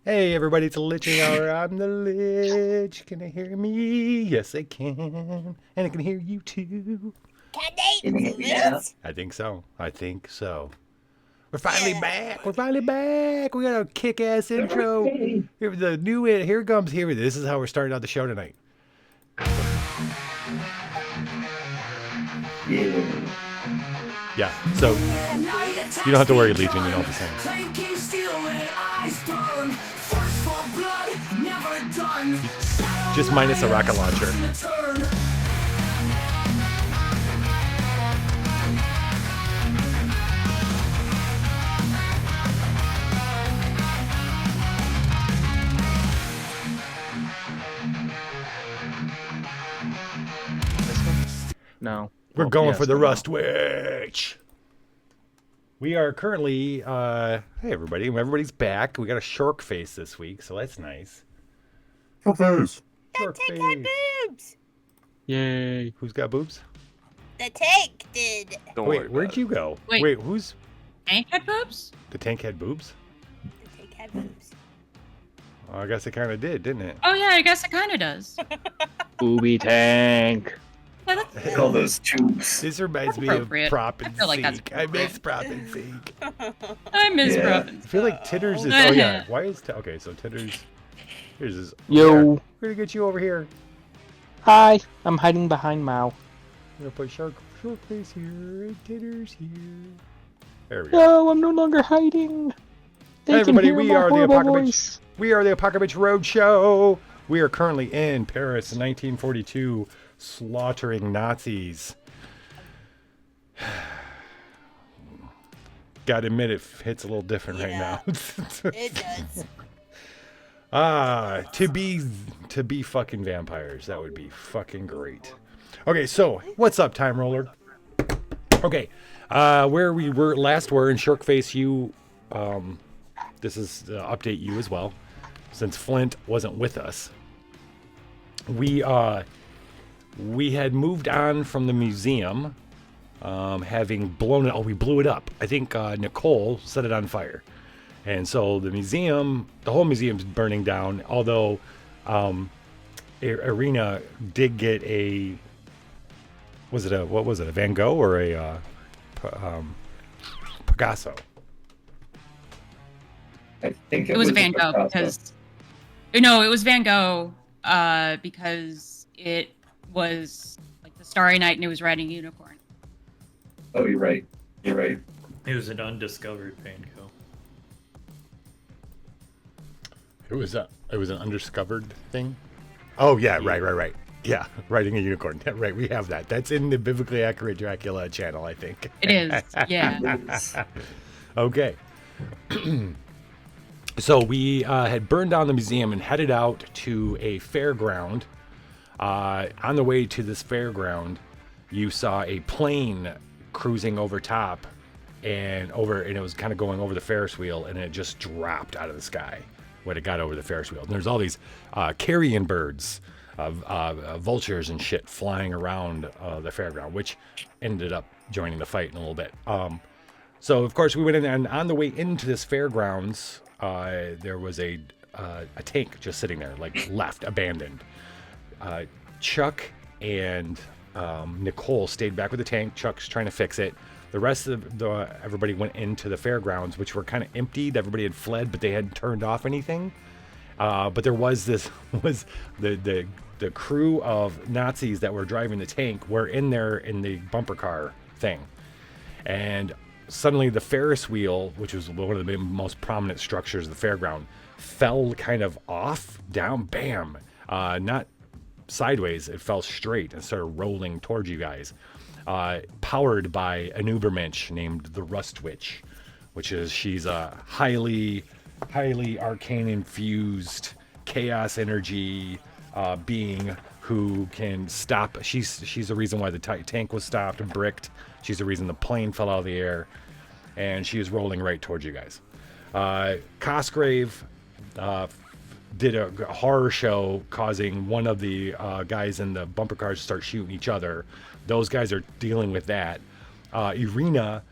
Hey everybody, it's Liching Hour. I'm the Lich. Can I hear me? Yes, I can. And I can hear you too. Can they Can you hear do me now? it? I think so. We're finally back. We're finally back. We got a kick-ass intro. Hooray. Here the new here it comes here. This is how we're starting out the show tonight. Yeah. Yeah. So you don't have to worry, Legion. You know what I'm saying. Just minus a rocket launcher. No. We're Well, going yes, for the but no. Rust Witch. We are currently, hey everybody, everybody's back. We got a shark face this week, so that's nice. Shark Tank had face. boobs. Yay. Who's got boobs? The tank did. Don't worry Wait, about where'd it. you go? Wait. Who's Tank had boobs? the tank had boobs? The tank had boobs. Oh, I guess it kind of did, didn't it? Oh yeah, I guess it kind of does. Booby tank. Yeah, that's All those tubes. This reminds me of appropriate. Prop and I feel like that's Seek. I miss Prop and Seek. I miss Yeah. Robin. I feel like Titters is. Oh yeah. Why is okay? So Titters. Here's his. Yo. Yeah, we're gonna get you over here. Hi. I'm hiding behind Mao. We're gonna put shark face here and Titters here. There we go. No, I'm no longer hiding. They Hey everybody, can hear we my are the horrible Apocabitch. voice. We are the Apocabitch Roadshow. We are currently in Paris, 1942, slaughtering Nazis. Gotta admit, it hits a little different right Yeah. now. It does. To be fucking vampires. That would be fucking great. Okay, so what's up, Time Roller? Okay, where we were last were in Shirkface, you. This is to update you as well, since Flint wasn't with us. We had moved on from the museum, having blown it. Oh, we blew it up. I think Nicole set it on fire. And so the whole museum's burning down, although Irina did get a Van Gogh or a Picasso? I think It was a a Van Gogh Picasso. because no, it was Van Gogh because it was like the Starry Night and it was riding a unicorn. Oh, you're right. You're right. It was an undiscovered Van Gogh. It was an undiscovered thing. Oh yeah, right. Yeah, riding a unicorn. Yeah, right, we have that. That's in the Biblically Accurate Dracula channel, I think. It is, yeah. Okay. So we had burned down the museum and headed out to a fairground. On the way to this fairground, you saw a plane cruising over top, and it was kind of going over the Ferris wheel, and it just dropped out of the sky when it got over the Ferris wheel. And there's all these carrion birds, vultures and shit flying around the fairground, which ended up joining the fight in a little bit. So of course we went in, and on the way into this fairgrounds, there was a tank just sitting there, like left abandoned. Chuck and Nicole stayed back with the tank. Chuck's trying to fix it. The rest of everybody went into the fairgrounds, which were kind of emptied. Everybody had fled, but they hadn't turned off anything. But there was the crew of Nazis that were driving the tank were in there in the bumper car thing, and suddenly the Ferris wheel, which was one of the most prominent structures of the fairground, fell kind of off, down, bam, not sideways. It fell straight and started rolling towards you guys. Powered by an Ubermensch named the Rust Witch, she's a highly arcane infused chaos energy being who can stop. She's the reason why the tank was stopped and bricked. She's the reason the plane fell out of the air, and she is rolling right towards you guys. Cosgrave did a horror show, causing one of the guys in the bumper cars to start shooting each other. Those guys are dealing with that. Irina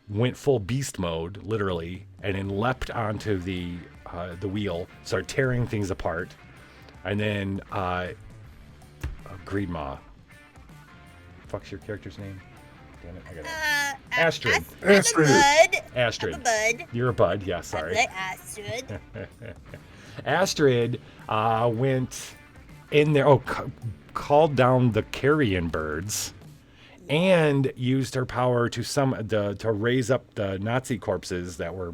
went full beast mode, literally, and then leapt onto the the wheel, start tearing things apart, and then Greedmaw. Fuck's your character's name? Damn it, I got it. Astrid. Astrid. Astrid. I'm a bud. You're a bud, yeah, sorry. I'm like Astrid. Astrid went in there, called down the carrion birds, and used her power to raise up the Nazi corpses that were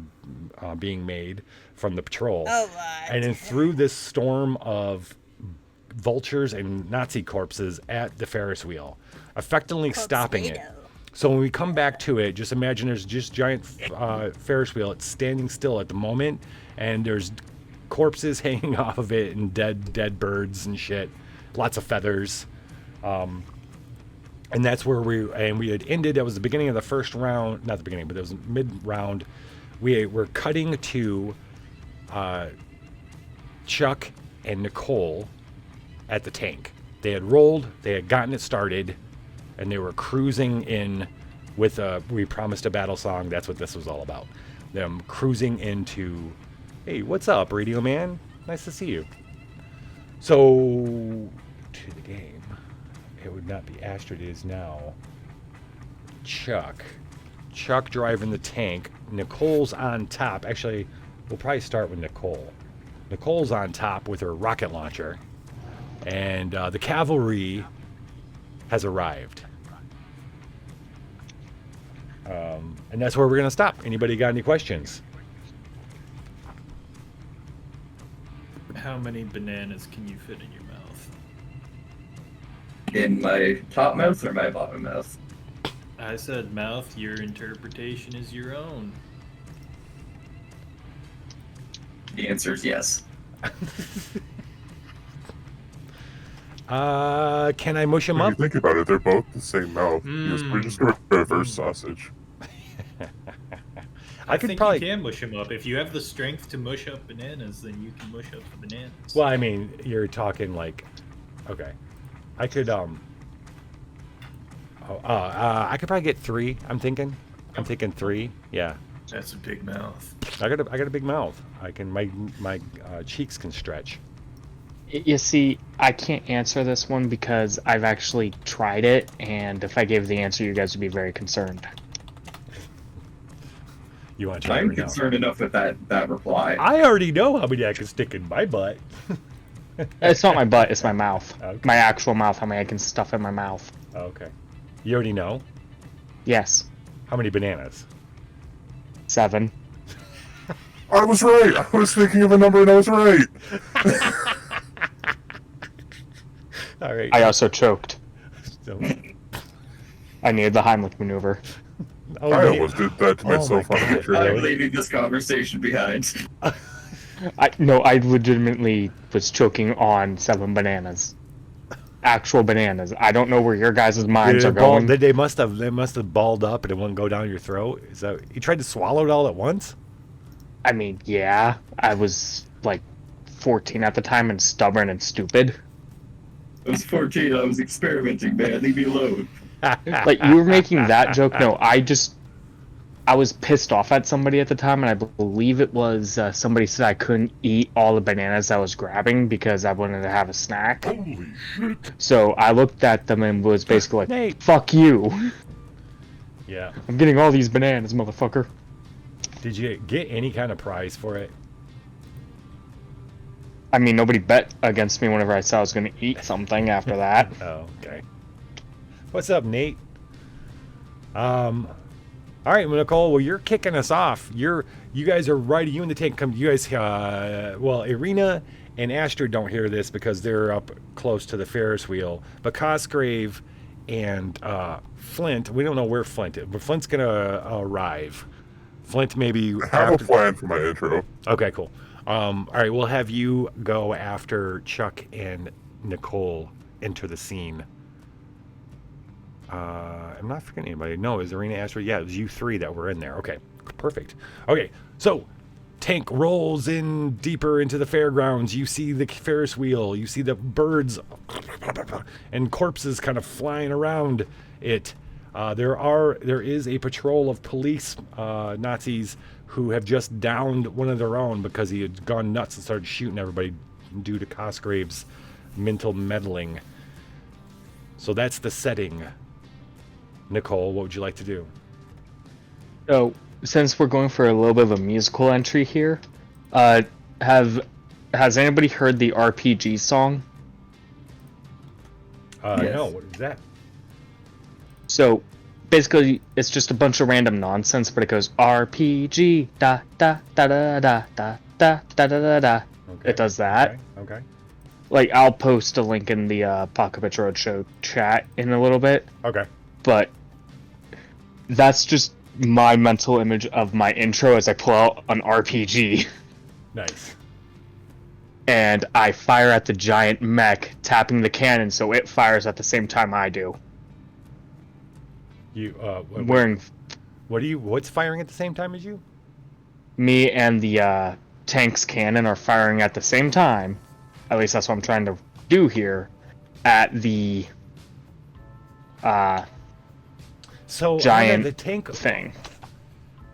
being made from the patrol. Oh, what? And then threw this storm of vultures and Nazi corpses at the Ferris wheel, effectively stopping it. So when we come back to it, just imagine there's just giant Ferris wheel. It's standing still at the moment, and there's corpses hanging off of it and dead birds and shit. Lots of feathers. And that's where we had ended. That was the beginning of the first round. Not the beginning, but it was mid-round. We were cutting to Chuck and Nicole at the tank. They had rolled. They had gotten it started. And they were cruising in with we promised a battle song. That's what this was all about. Them cruising into, hey, what's up, Radio Man? Nice to see you. So, to the game. It would not be Astrid, it is now Chuck. Chuck driving the tank. Nicole's on top. Actually, we'll probably start with Nicole. Nicole's on top with her rocket launcher. And the cavalry has arrived. And that's where we're going to stop. Anybody got any questions? How many bananas can you fit in your mouth? In my top mouth or my bottom mouth? I said mouth, your interpretation is your own. The answer is yes. Can I mush him When up? you think about it, they're both the same mouth. We're just going to reverse sausage. I could think probably- you can mush them up. If you have the strength to mush up bananas, then you can mush up the bananas. Well, I mean, you're talking like, okay, I could I could probably get 3. I'm thinking 3. Yeah, That's a big mouth. I got a big mouth. I can my cheeks can stretch. You see, I can't answer this one because I've actually tried it, and if I gave the answer, you guys would be very concerned. You want to try it I'm right now? concerned enough with that reply. I already know how many I can stick in my butt. It's not my butt, it's my mouth. Okay. My actual mouth, how many I can stuff in my mouth. Okay, you already know Yes. how many bananas. 7. I was right! I was thinking of a number and I was right! All right. I also choked. So, I needed the Heimlich maneuver. oh, I wait. almost did that to Oh myself my on a God. picture. I'm leaving this conversation behind. I legitimately was choking on 7 bananas. Actual bananas. I don't know where your guys' minds are going. They must have balled up and it wouldn't go down your throat. Is that you tried to swallow it all at once? I mean, yeah, I was like 14 at the time and stubborn and stupid. I was 14, I was experimenting, man. Leave me alone. Like, you were making that joke. No, I was pissed off at somebody at the time, and I believe it was somebody said I couldn't eat all the bananas I was grabbing because I wanted to have a snack. Holy shit! So I looked at them and was basically like, Nate. fuck you. Yeah. I'm getting all these bananas, motherfucker. Did you get any kind of prize for it? I mean, nobody bet against me whenever I said I was going to eat something after that. Oh, okay. What's up, Nate? All right, Nicole. Well, you're kicking us off. You guys are right. You and the tank come. You guys. Well, Irina and Astrid don't hear this because they're up close to the Ferris wheel. But Cosgrave and Flint. We don't know where Flint is, but Flint's gonna arrive. Flint maybe. I have a plan for my intro. Okay, cool. All right, we'll have you go after Chuck and Nicole enter the scene. I'm not forgetting anybody. No, is Arena Astrid? Yeah, it was you 3 that were in there. Okay, perfect. Okay, so tank rolls in deeper into the fairgrounds. You see the Ferris wheel. You see the birds and corpses kind of flying around it. There is a patrol of police Nazis who have just downed one of their own because he had gone nuts and started shooting everybody due to Cosgrave's mental meddling. So that's the setting. Nicole, what would you like to do? So, since we're going for a little bit of a musical entry here, has anybody heard the RPG song? Yes. No, what is that? So, basically, it's just a bunch of random nonsense, but it goes RPG da da da da da da da da da da. Okay. It does that. Okay. Like, I'll post a link in the Apocabitch Roadshow chat in a little bit, Okay. but that's just my mental image of my intro as I pull out an RPG. Nice. And I fire at the giant mech, tapping the cannon so it fires at the same time I do. You Wearing what's firing at the same time as you? me and the tank's cannon are firing at the same time. At least that's what I'm trying to do here. At the So giant the tank thing.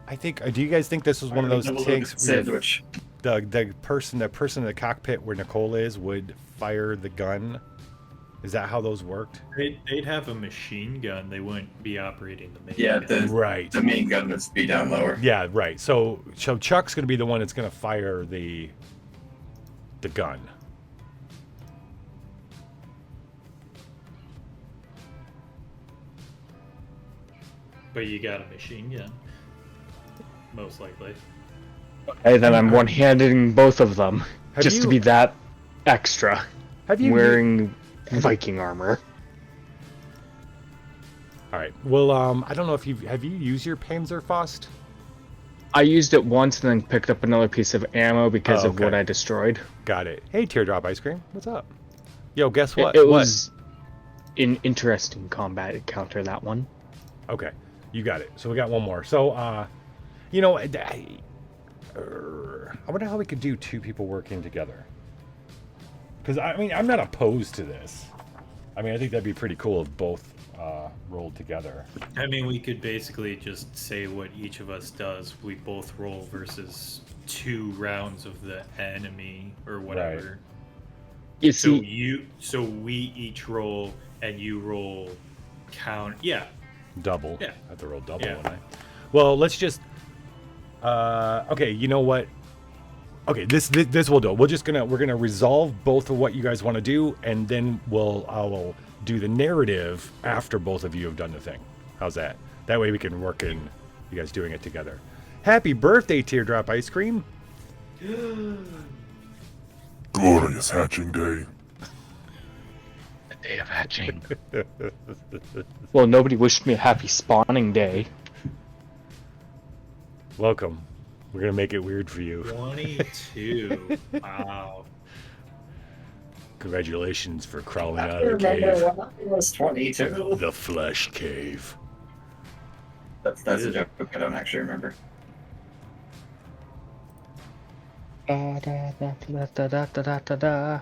I think. Do you guys think this was one of those Double tanks where sandwich. the person in the cockpit where Nicole is would fire the gun? Is that how those worked? They'd have a machine gun. They wouldn't be operating the main Yeah, gun. Right. the main gun would be down lower. Yeah, right. So Chuck's gonna be the one that's gonna fire the gun. But you got a machine gun. Most likely. Hey, then I'm one-handing both of them. Have just to you- be that extra. Have you Wearing Viking armor. All right. Well, I don't know if you used your Panzerfaust? I used it once and then picked up another piece of ammo because Oh, of what okay. I destroyed. Got it. Hey, Teardrop Ice Cream. What's up? Yo, guess what? It What? was an interesting combat encounter, that one. Okay, you got it. So we got one more. So, you know, I wonder how we could do two people working together. Because, I mean, I'm not opposed to this. I mean, I think that'd be pretty cool if both rolled together. I mean, we could basically just say what each of us does. We both roll versus 2 rounds of the enemy or whatever. You So see, we each roll and you roll count. Yeah. Double. Yeah. I have to roll double, Yeah. wouldn't I? Well, let's just... okay, you know what? Okay, this we'll do. We're gonna resolve both of what you guys want to do, and then I will do the narrative after both of you have done the thing. How's that? That way we can work in you guys doing it together. Happy birthday, Teardrop Ice Cream. Glorious hatching day. the day of hatching. Well, nobody wished me a happy spawning day. Welcome. We're gonna make it weird for you. 22. Wow. Congratulations for crawling I out of the remember cave. when I was 22. The flesh cave. That's a joke I don't actually remember. Da, da, da, da, da, da, da, da, da.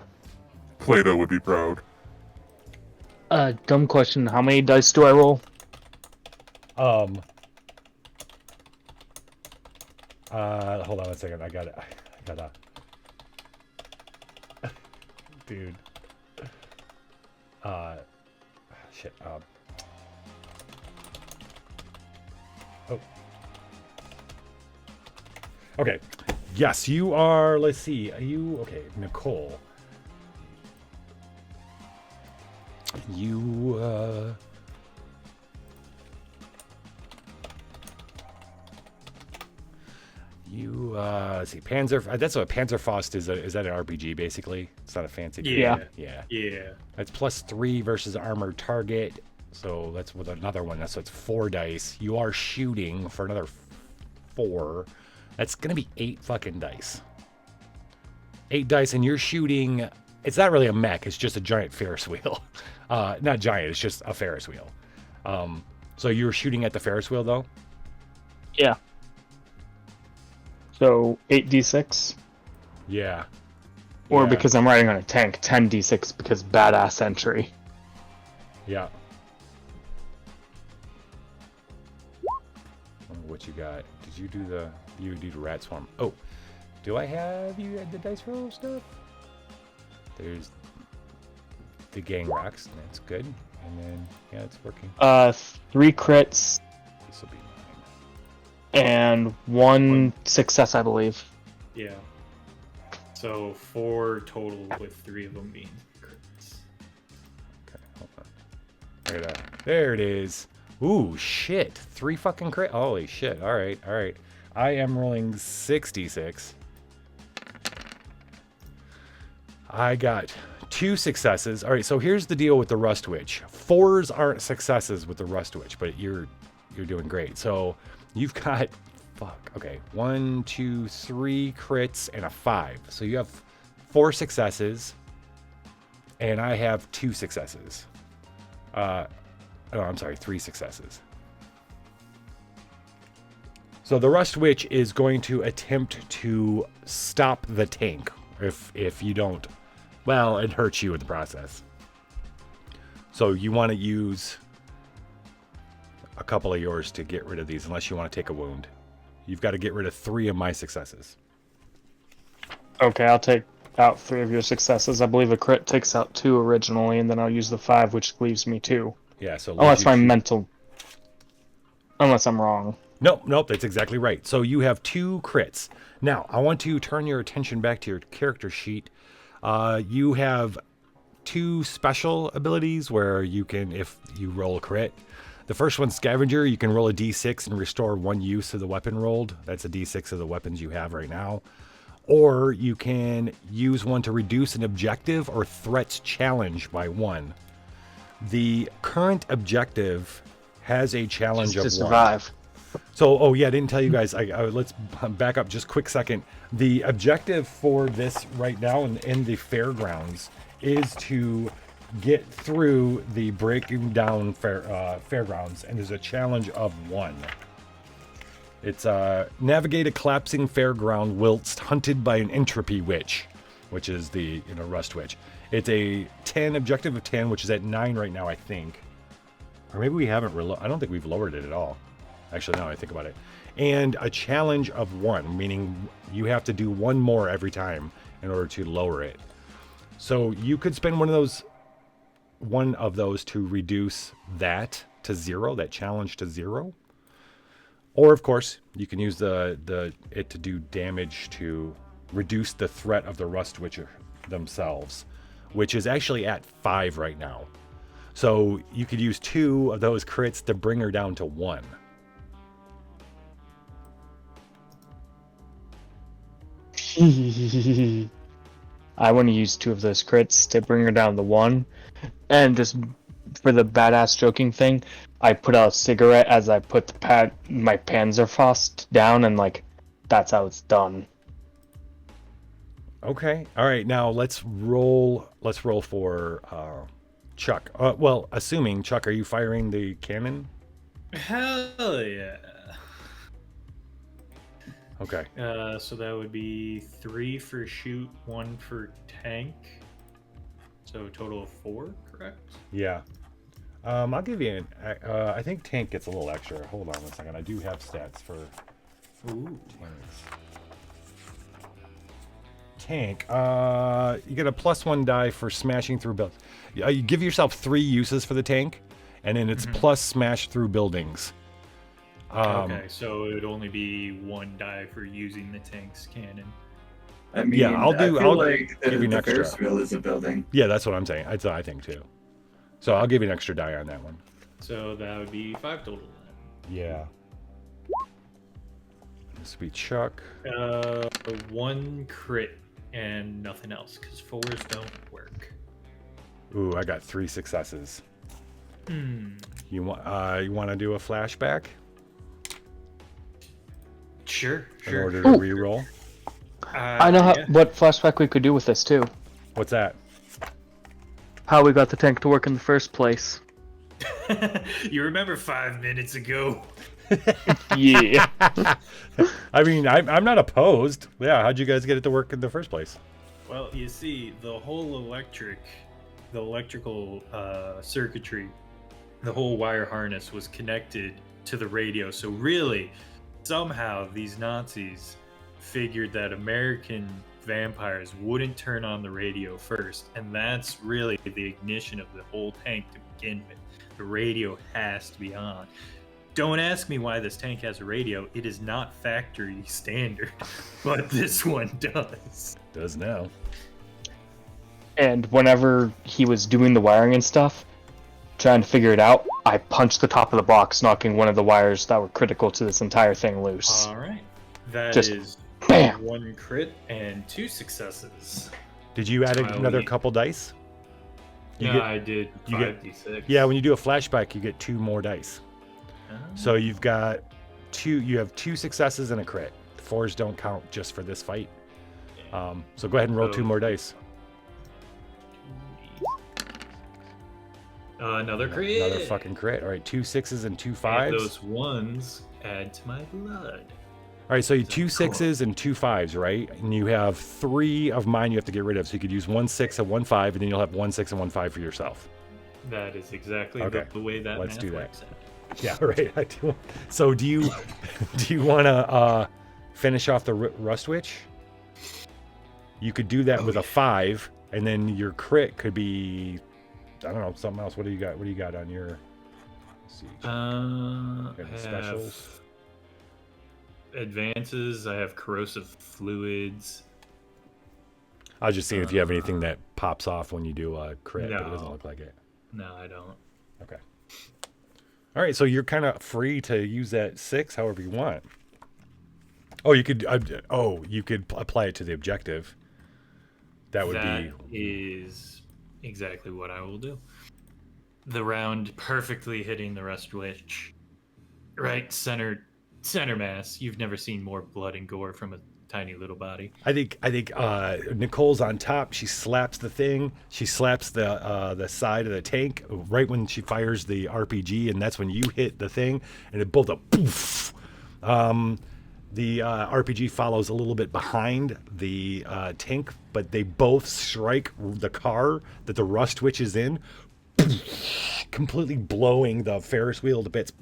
Plato would be proud. Dumb question. How many dice do I roll? Hold on one second. I gotta. Dude. Shit. Oh. Okay. Yes, you are. Let's see. Are you okay, Nicole? You let's see, Panzer. That's what Panzerfaust is. Is that an RPG basically? It's not a fancy game. Yeah. Yeah. Yeah. That's +3 versus armored target. So that's with another one. So it's 4 dice. You are shooting for another 4. That's gonna be 8 fucking dice. 8 dice, and you're shooting. It's not really a mech. It's just a giant Ferris wheel. Not giant. It's just a Ferris wheel. So you're shooting at the Ferris wheel though. Yeah. So 8d6, Yeah. or Yeah. because I'm riding on a tank, 10d6 because badass entry. Yeah. what you got. Did you do the rat swarm? Oh, do I have you at the dice roll stuff? There's the gang rocks. That's good. And then yeah, it's working. 3 crits This will be mine. and 1 success, I believe. Yeah. So 4 total with 3 of them being crits. Okay, hold on. There it is. Ooh, shit. 3 fucking crit. Holy shit. All right, all right. I am rolling 66. I got 2 successes. All right, so here's the deal with the Rust Witch. 4s aren't successes with the Rust Witch, but you're doing great. So you've got, fuck, okay, 1, 2, 3 crits and a 5. So you have 4 successes, and I have 2 successes. Oh, I'm sorry, 3 successes. So the Rust Witch is going to attempt to stop the tank. If you don't, well, it hurts you in the process. So you want to use a couple of yours to get rid of these, unless you want to take a wound. You've got to get rid of 3 of my successes. Okay, I'll take out 3 of your successes. I believe a crit takes out 2 originally, and then I'll use the 5, which leaves me 2. Yeah, so Unless my mental... Unless I'm wrong. Nope, that's exactly right. So you have 2 crits. Now, I want to turn your attention back to your character sheet. You have 2 special abilities where you can, if you roll a crit. The first one's Scavenger. You can roll a d6 and restore 1 use of the weapon rolled. That's a d6 of the weapons you have right now. Or you can use one to reduce an objective or threat's challenge by 1. The current objective has a challenge Just of to 1. survive. So, oh yeah, I didn't tell you guys. Let's back up just a quick second. The objective for this right now in the fairgrounds is to get through the breaking down fairgrounds, and there's a challenge of 1. It's navigate a collapsing fairground whilst hunted by an entropy witch, which is the Rust Witch. It's a 10 objective of 10, which is at 9 right now, I think, or maybe we haven't. I don't think we've lowered it at all. Actually, now I think about it. And a challenge of 1, meaning you have to do 1 more every time in order to lower it. So you could spend one of those to reduce that to 0, that challenge to 0. Or of course, you can use it to do damage to reduce the threat of the Rust Witch themselves, which is actually at 5 right now. So you could use 2 of those crits to bring her down to 1. I want to use 2 of those crits to bring her down to 1. And just for the badass joking thing, I put out a cigarette as I put my Panzerfaust down, and that's how it's done. Okay. All right. Now let's roll for Chuck. Well, assuming Chuck, are you firing the cannon? Hell yeah. Okay. So that would be 3 for shoot, 1 for tank. So a total of 4, correct? Yeah. I'll give you I think tank gets a little extra. Hold on one second. I do have stats for tanks. Tank. You get a +1 die for smashing through buildings. You give yourself 3 uses for the tank, and then it's plus smash through buildings. Okay, so it would only be 1 die for using the tank's cannon. I mean, Yeah, I'll feel give you an the extra. Ferris wheel is a building. Yeah, that's what I'm saying. I think too. So I'll give you an extra die on that one. So that would be 5 total then. Yeah. This would be Chuck. 1 crit and nothing else, because 4s don't work. Ooh, I got 3 successes. You want to do a flashback Sure. in order to reroll? I know what flashback we could do with this too. What's that? How we got the tank to work in the first place. You remember 5 minutes ago? Yeah. I mean, I'm not opposed. Yeah, how'd you guys get it to work in the first place? Well, you see, the whole electrical circuitry, the whole wire harness was connected to the radio. So really, somehow these Nazis figured that American vampires wouldn't turn on the radio first, and that's really the ignition of the whole tank to begin with. The radio has to be on. Don't ask me why this tank has a radio. It is not factory standard, but this one does. Does now. And whenever he was doing the wiring and stuff, trying to figure it out, I punched the top of the box, knocking one of the wires that were critical to this entire thing loose. All right. That Just is bam! 1 crit and 2 successes. Did you add Wow. another couple dice? You Yeah, get- I did you get- 5d6. Yeah, when you do a flashback, you get 2 more dice. Oh. So you've got 2. You have 2 successes and a crit. 4s don't count just for this fight. So go ahead and roll 2 more dice. Another crit. Another fucking crit. All right, 2 6s and 2 And 5s. those ones add to my blood. All right, so you 2 Cool. 6s and 2 5s, right? And you have 3 of mine you have to get rid of. So you could use 1 6 and 1 5, and then you'll have 1 6 and 1 5 for yourself. That is exactly Okay, the way that let's math do that. works out. Yeah, right. I do. So do you want to finish off the Rust Witch? You could do that with a 5, and then your crit could be, I don't know, something else. What do you got? What do you got on your? Let's see. I Any have specials? advances. I have corrosive fluids. I was just seeing if you have anything that pops off when you do a crit, but it doesn't No. look like it. No, I don't. Okay. All right, so you're kind of free to use that 6 however you want. Oh, you could. You could apply it to the objective. That would That be. is exactly what I will do. The round perfectly hitting the Rust Witch. Right, center mass. You've never seen more blood and gore from a tiny little body. I think Nicole's on top. She slaps the thing. She slaps the side of the tank right when she fires the RPG, and that's when you hit the thing, and it both a poof. The RPG follows a little bit behind the tank, but they both strike the car that the Rust Witch is in, completely blowing the Ferris wheel to bits.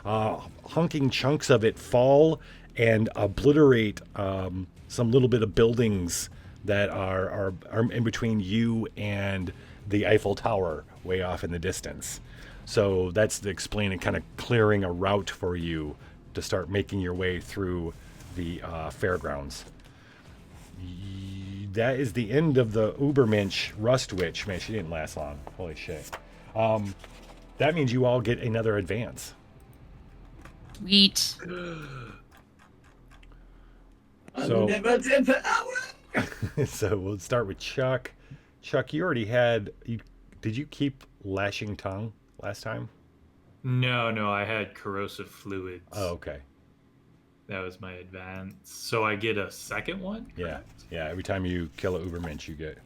Hunking chunks of it fall and obliterate some little bit of buildings that are in between you and the Eiffel Tower way off in the distance. So that's the explaining, kind of clearing a route for you to start making your way through the fairgrounds. That is the end of the Ubermensch Rust Witch. Man, she didn't last long. Holy shit. That means you all get another advance. Sweet. So, Never 10 per hour. so we'll start with Chuck. Chuck, you already had. Did you keep Lashing Tongue last time? No, I had corrosive fluids. Oh, okay. That was my advance. So I get a second one? Yeah. Yeah. Every time you kill a Ubermensch, you get.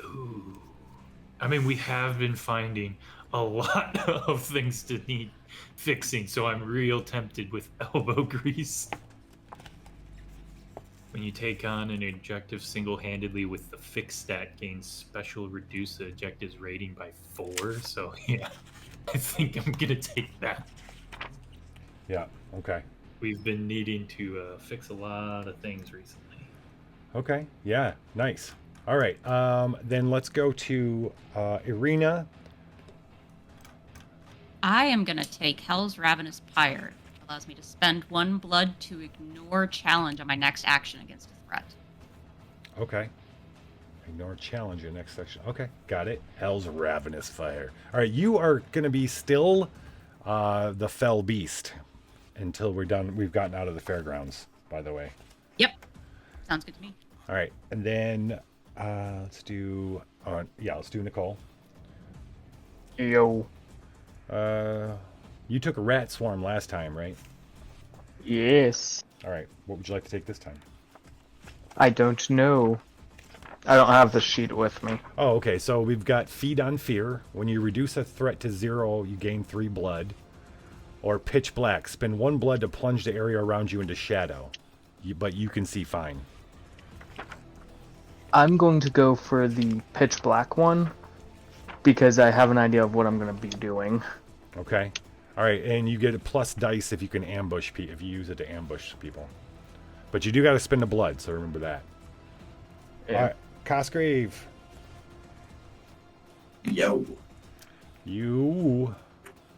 Ooh. I mean, we have been finding a lot of things to need fixing, so I'm real tempted with elbow grease. When you take on an objective single-handedly with the fixed stat, gains special reduce the objective's rating by 4. So yeah, I think I'm gonna take that. Yeah. Okay. We've been needing to fix a lot of things recently. Okay. Yeah. Nice. All right. Then let's go to Irina. I am gonna take Hell's Ravenous Pyre. It allows me to spend 1 blood to ignore challenge on my next action against a threat. Okay. Ignore challenge in next section. Okay. Got it. Hell's Ravenous Fire. All right. You are going to be still the Fell Beast until we're done. We've gotten out of the fairgrounds, by the way. Yep. Sounds good to me. All right. And then let's do Nicole. Yo. You took a rat swarm last time, right? Yes. All right. What would you like to take this time? I don't know. I don't have the sheet with me. Oh, okay. So we've got Feed on Fear. When you reduce a threat to 0, you gain 3 blood. Or Pitch Black. Spend 1 blood to plunge the area around you into shadow. But you can see fine. I'm going to go for the pitch black one because I have an idea of what I'm going to be doing. Okay. All right, and you get a plus dice if you can ambush if you use it to ambush people. But you do got to spend the blood, so remember that. Yeah. All right, Cosgrave. Yo, You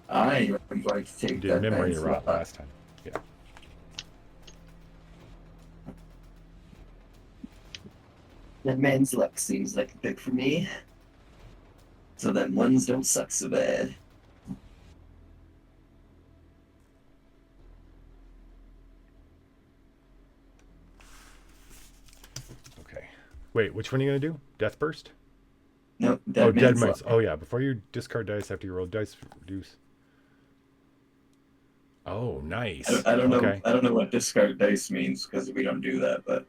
I am going to take did that memory man's route lot. last time. Yeah. That man's luck seems like a pick for me. So that ones don't suck so bad. Okay. Wait, which one are you gonna do? Death burst? Nope, dead Oh, dead man's mice. luck. Oh yeah. Before you discard dice after you roll dice, reduce. Oh, nice. I don't know. Okay. I don't know what discard dice means because we don't do that. But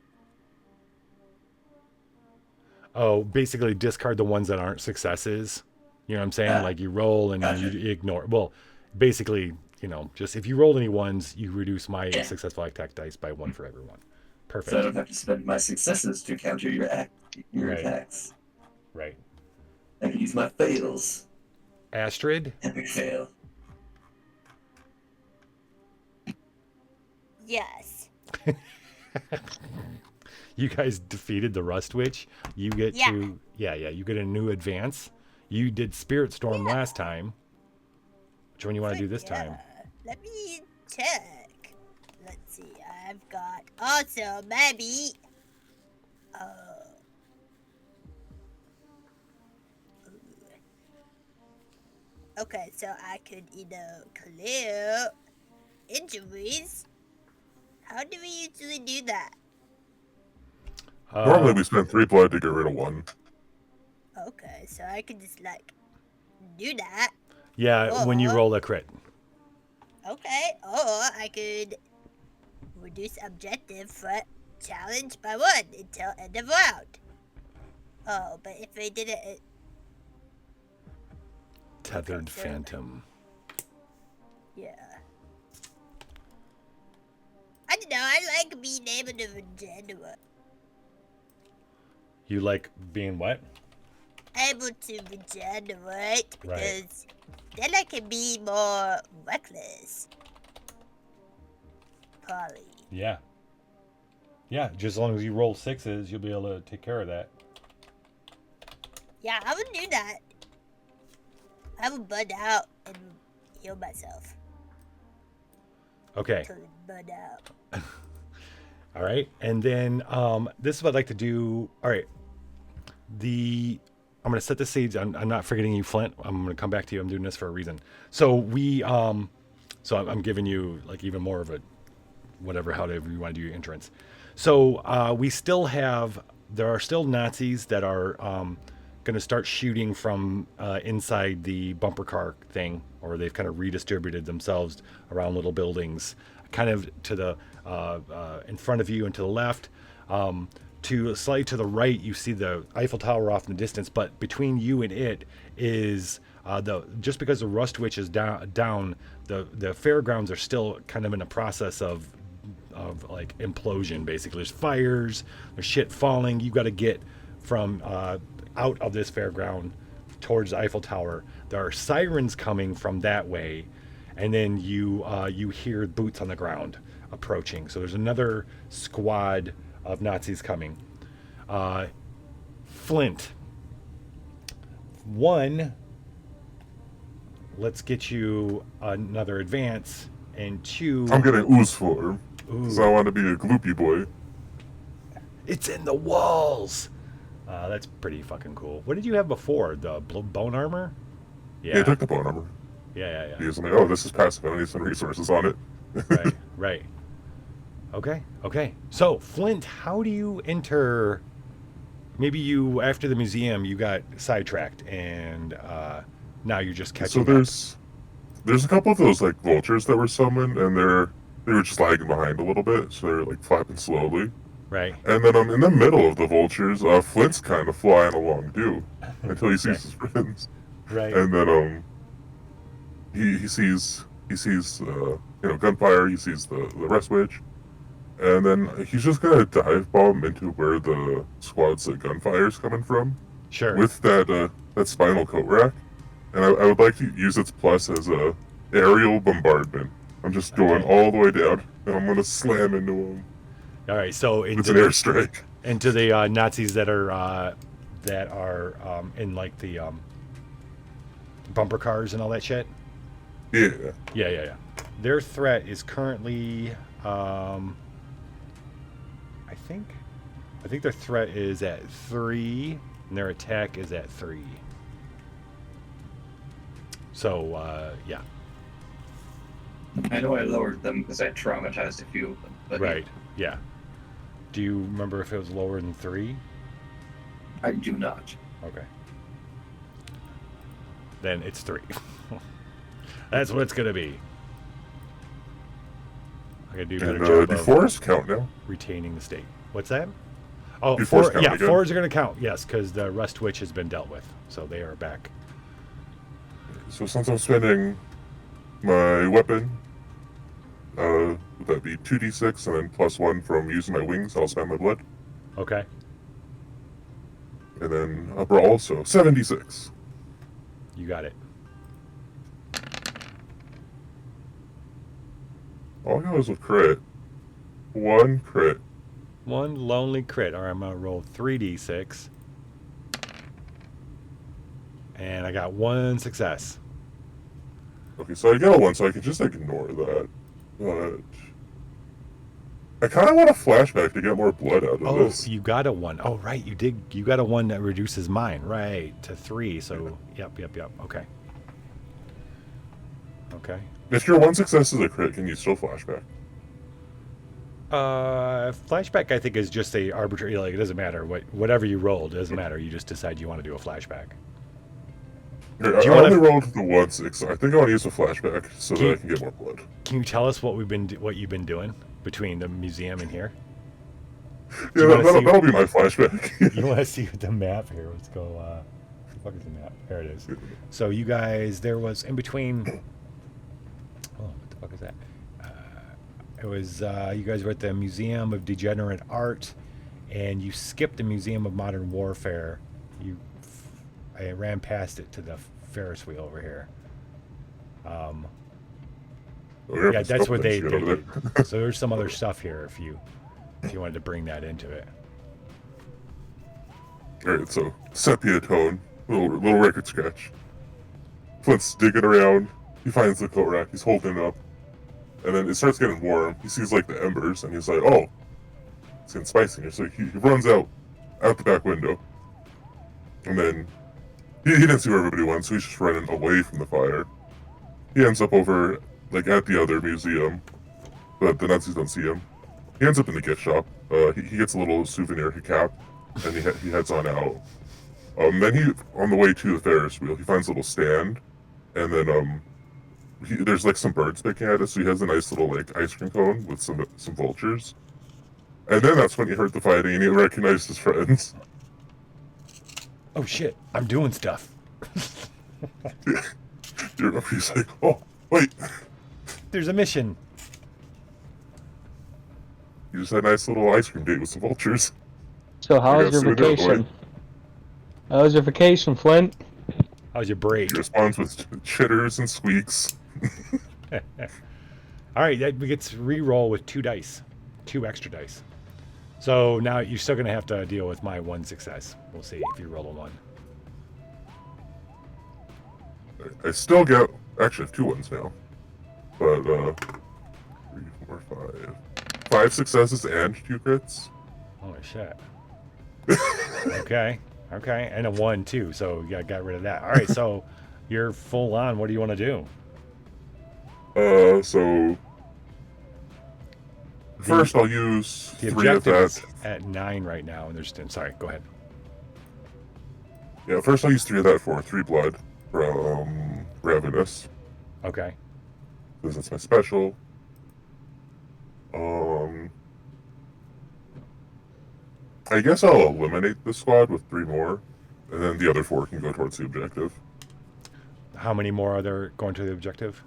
Oh, basically discard the ones that aren't successes. You know what I'm saying? Ah, Like you roll and gotcha. you ignore. Well, basically, just if you roll any ones, you reduce my Yeah. successful attack dice by 1 for everyone. Perfect. so I don't have to spend my successes to counter your Right. attacks. Right. I can use my fails. Astrid, Epic fail. Yes. you guys defeated the Rust Witch. You get Yeah. to you get a new advance. You did Spirit Storm last time. Which one you want to do this time? Let me check. Let's see. I've got also maybe. Okay, so I could either clear injuries. How do we usually do that? Normally we spend 3 blood to get rid of 1. Okay, so I could just do that. Yeah, when you Or- roll a crit. Okay, or I could reduce objective threat challenge by 1 until end of round. Oh, but if I did it, Tethered so- Phantom. yeah. I don't know. I like being able to regenerate. You like being what? Able to regenerate Right. because then I can be more reckless. Probably. Yeah. Yeah, just as long as you roll 6s, you'll be able to take care of that. Yeah, I would do that. I would burn out and heal myself. Okay. Totally burn out. All right. And then this is what I'd like to do. All right. I'm going to set the stage. I'm not forgetting you, Flint. I'm going to come back to you. I'm doing this for a reason. So I'm giving you like even more of a however you want to do your entrance. So we still there are still Nazis that are going to start shooting from inside the bumper car thing, or they've kind of redistributed themselves around little buildings, kind of to the in front of you and to the left. Slightly to the right, you see the Eiffel Tower off in the distance, but between you and it is just because the Rust Witch is down, the fairgrounds are still kind of in a process of like implosion. Basically, there's fires, there's shit falling. You got to get from out of this fairground towards the Eiffel Tower. There are sirens coming from that way, and then you hear boots on the ground approaching. So there's another squad of Nazis coming. Flint. 1, let's get you another advance, and 2, I'm getting ooze for because I ooh, want to be a gloopy boy. it's in the walls. That's pretty fucking cool. What did you have before? The bone armor? Yeah, I took the bone armor. Yeah. Because I'm like, oh, this is passive. I need some resources on it. Right. Okay. So, Flint, how do you enter? Maybe you, after the museum, you got sidetracked, and now you're just catching So up. there's a couple of those like vultures that were summoned, and they were just lagging behind a little bit, so they're like flapping slowly. Right. And then in the middle of the vultures, Flint's kind of flying along too, until he sees his friends. Right. And then he sees gunfire. He sees the Rust Witch, and then he's just gonna dive bomb into where the squad's gunfire's coming from Sure. with that spinal coat rack. And I would like to use its plus as a aerial bombardment. I'm just going all the way down, and I'm gonna slam into him. All right, so It's an airstrike. into the Nazis that are in like the bumper cars and all that shit. Yeah. Yeah. Their threat is currently, I think their threat is at 3, and their attack is at 3. So, yeah. I know I lowered them because I traumatized a few of them. But Right, yeah. Do you remember if it was lower than 3? I do not. Okay. Then it's 3. That's what it's going to be. I gotta do a better And job do of 4s count now? retaining the state. What's that? Oh, Do 4, fours count yeah, again? 4s are going to count, yes, because the Rust Witch has been dealt with. So they are back. So since I'm spending my weapon, would that be 2d6 and then +1 from using my wings? I'll spend my blood. Okay. And then a brawl, so 76. You got it. All I got was a crit. 1 crit. 1 lonely crit. All right, I'm going to roll 3d6. And I got 1 success. Okay, so I got a 1, so I can just ignore that. But I kind of want a flashback to get more blood out of Oh, this. you got a 1. Oh, right, you did. You got a 1 that reduces mine, right, to 3. So, yep. Okay. Okay. If your 1 success is a crit, can you still flashback? Flashback, I think, is just a arbitrary. Like, it doesn't matter whatever you rolled. It doesn't matter. You just decide you want to do a flashback. Here, Do you I wanna- only rolled the 1 6. I think I want to use a flashback so that I can get more blood. Can you tell us what you've been doing between the museum and here? Yeah, wanna see- that'll be my flashback. You want to see the map here? Let's go. What the fuck is the map? There it is. So you guys, there was in between. Oh, what the fuck is that? It was you guys were at the Museum of Degenerate Art, and you skipped the Museum of Modern Warfare. I ran past it to the Ferris wheel over here. Yeah, that's what they did. So there's some other stuff here if you wanted to bring that into it. Alright, so sepia tone, little record scratch. Flint's digging around. He finds the coat rack. He's holding it up, and then it starts getting warm. He sees like the embers, and he's like, "Oh, it's getting spicy here." So he runs out the back window, and then he didn't see where everybody went, so he's just running away from the fire. He ends up over like at the other museum, but the Nazis don't see him. He ends up in the gift shop. He gets a little souvenir cap, and he heads on out. Then on the way to the Ferris wheel, he finds a little stand, and then there's like some birds picking at it, so he has a nice little like ice cream cone with some vultures. And then that's when he heard the fighting and he recognized his friends. Oh shit! I'm doing stuff. He's like, "Oh, wait, There's a mission. you just had a nice little ice cream date with some vultures." So how I was your gotta see what they're vacation? How was your vacation, Flint? How's your break? He responds with chitters and squeaks. All right, that gets re-roll with 2 dice, 2 extra dice. So now you're still gonna have to deal with my 1 success. We'll see if you roll a 1. I still get actually I have 2 ones now, but 3, 4, 5, 5 successes and 2 crits. Holy shit. Okay, and a 1 too. So you got rid of that. All right, so you're full on. What do you want to do? So first I'll use The 3 of objective is that. at 9 right now, and there's 10. Sorry, go ahead. Yeah, first I'll use 3 of that for 3 blood from Ravenous, Okay. because that's my special. I guess I'll eliminate the squad with 3 more, and then the other 4 can go towards the objective. How many more are there going to the objective?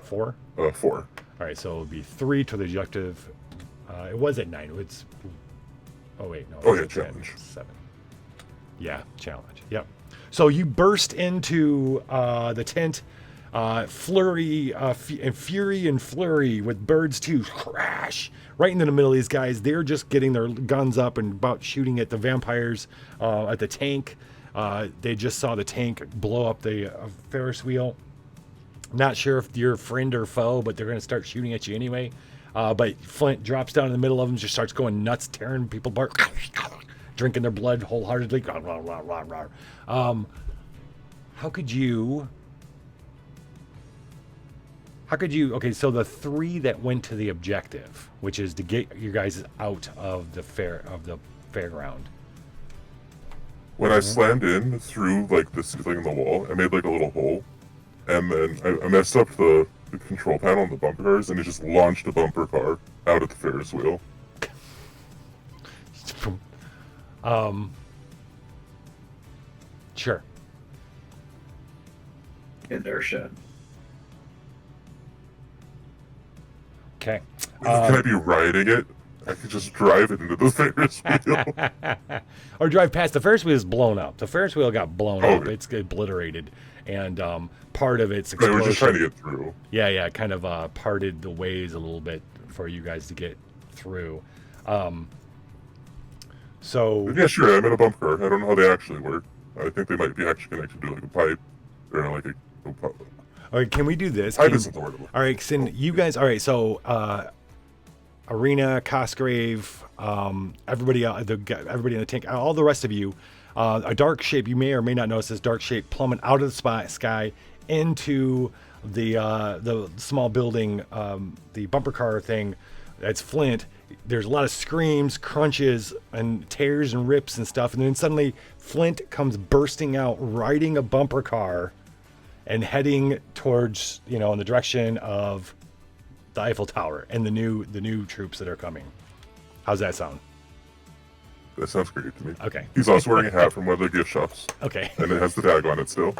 4? 4. All right, so it'll be 3 to the objective. It was at 9. It's. Oh wait, no. Oh, it's yeah, at 10, challenge. 7. Yeah, challenge. Yep. So you burst into the tent. Flurry and fury and flurry with birds too. Crash right into the middle of these guys. They're just getting their guns up and about shooting at the vampires at the tank. They just saw the tank blow up the Ferris wheel. Not sure if you're friend or foe, but they're going to start shooting at you anyway. But Flint drops down in the middle of them, just starts going nuts, tearing people apart, drinking their blood wholeheartedly. How could you? Okay, so the three that went to the objective, which is to get you guys out of the fairground. When I slammed in through like the ceiling in the wall, I made like a little hole, and then I messed up the control panel on the bumper cars, and it just launched a bumper car out of the Ferris wheel. Sure. Inertia. Okay. Can I be riding it? I could just drive it into the Ferris wheel. Or drive past. The Ferris wheel is blown up. The Ferris wheel got blown up. Okay. It's obliterated, and part of its I explosion. was just trying to get through. Yeah, kind of parted the ways a little bit for you guys to get through. So Yeah, sure. I'm in a bump car. I don't know how they actually work. I think they might be actually connected to like a pipe or like a. all right, can we do this? Pipe isn't the word. All right, so you guys. All right, so Arena, Cosgrave, everybody in the tank, all the rest of you, a dark shape. You may or may not notice this dark shape plummet out of the sky into the small building, the bumper car thing. That's Flint. There's a lot of screams, crunches, and tears and rips and stuff. And then suddenly Flint comes bursting out, riding a bumper car and heading towards, in the direction of the Eiffel Tower and the new troops that are coming. How's that sound? That sounds great to me. Okay. He's also wearing a hat from one of the gift shops. Okay. And it has the tag on it still.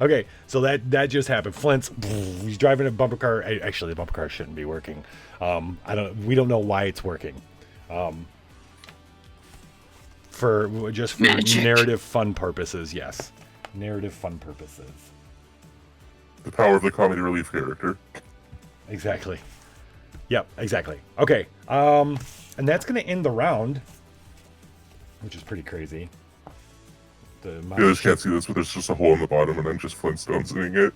Okay, so that just happened. Flint's he's driving a bumper car. Actually, the bumper car shouldn't be working. We don't know why it's working. For Magic. narrative fun purposes, yes. Narrative fun purposes. The power of the comedy relief character. Exactly. Yep, exactly. Okay. And that's gonna end the round, which is pretty crazy. You guys can't see this, but there's just a hole in the bottom, and I'm just Flintstones-ing it.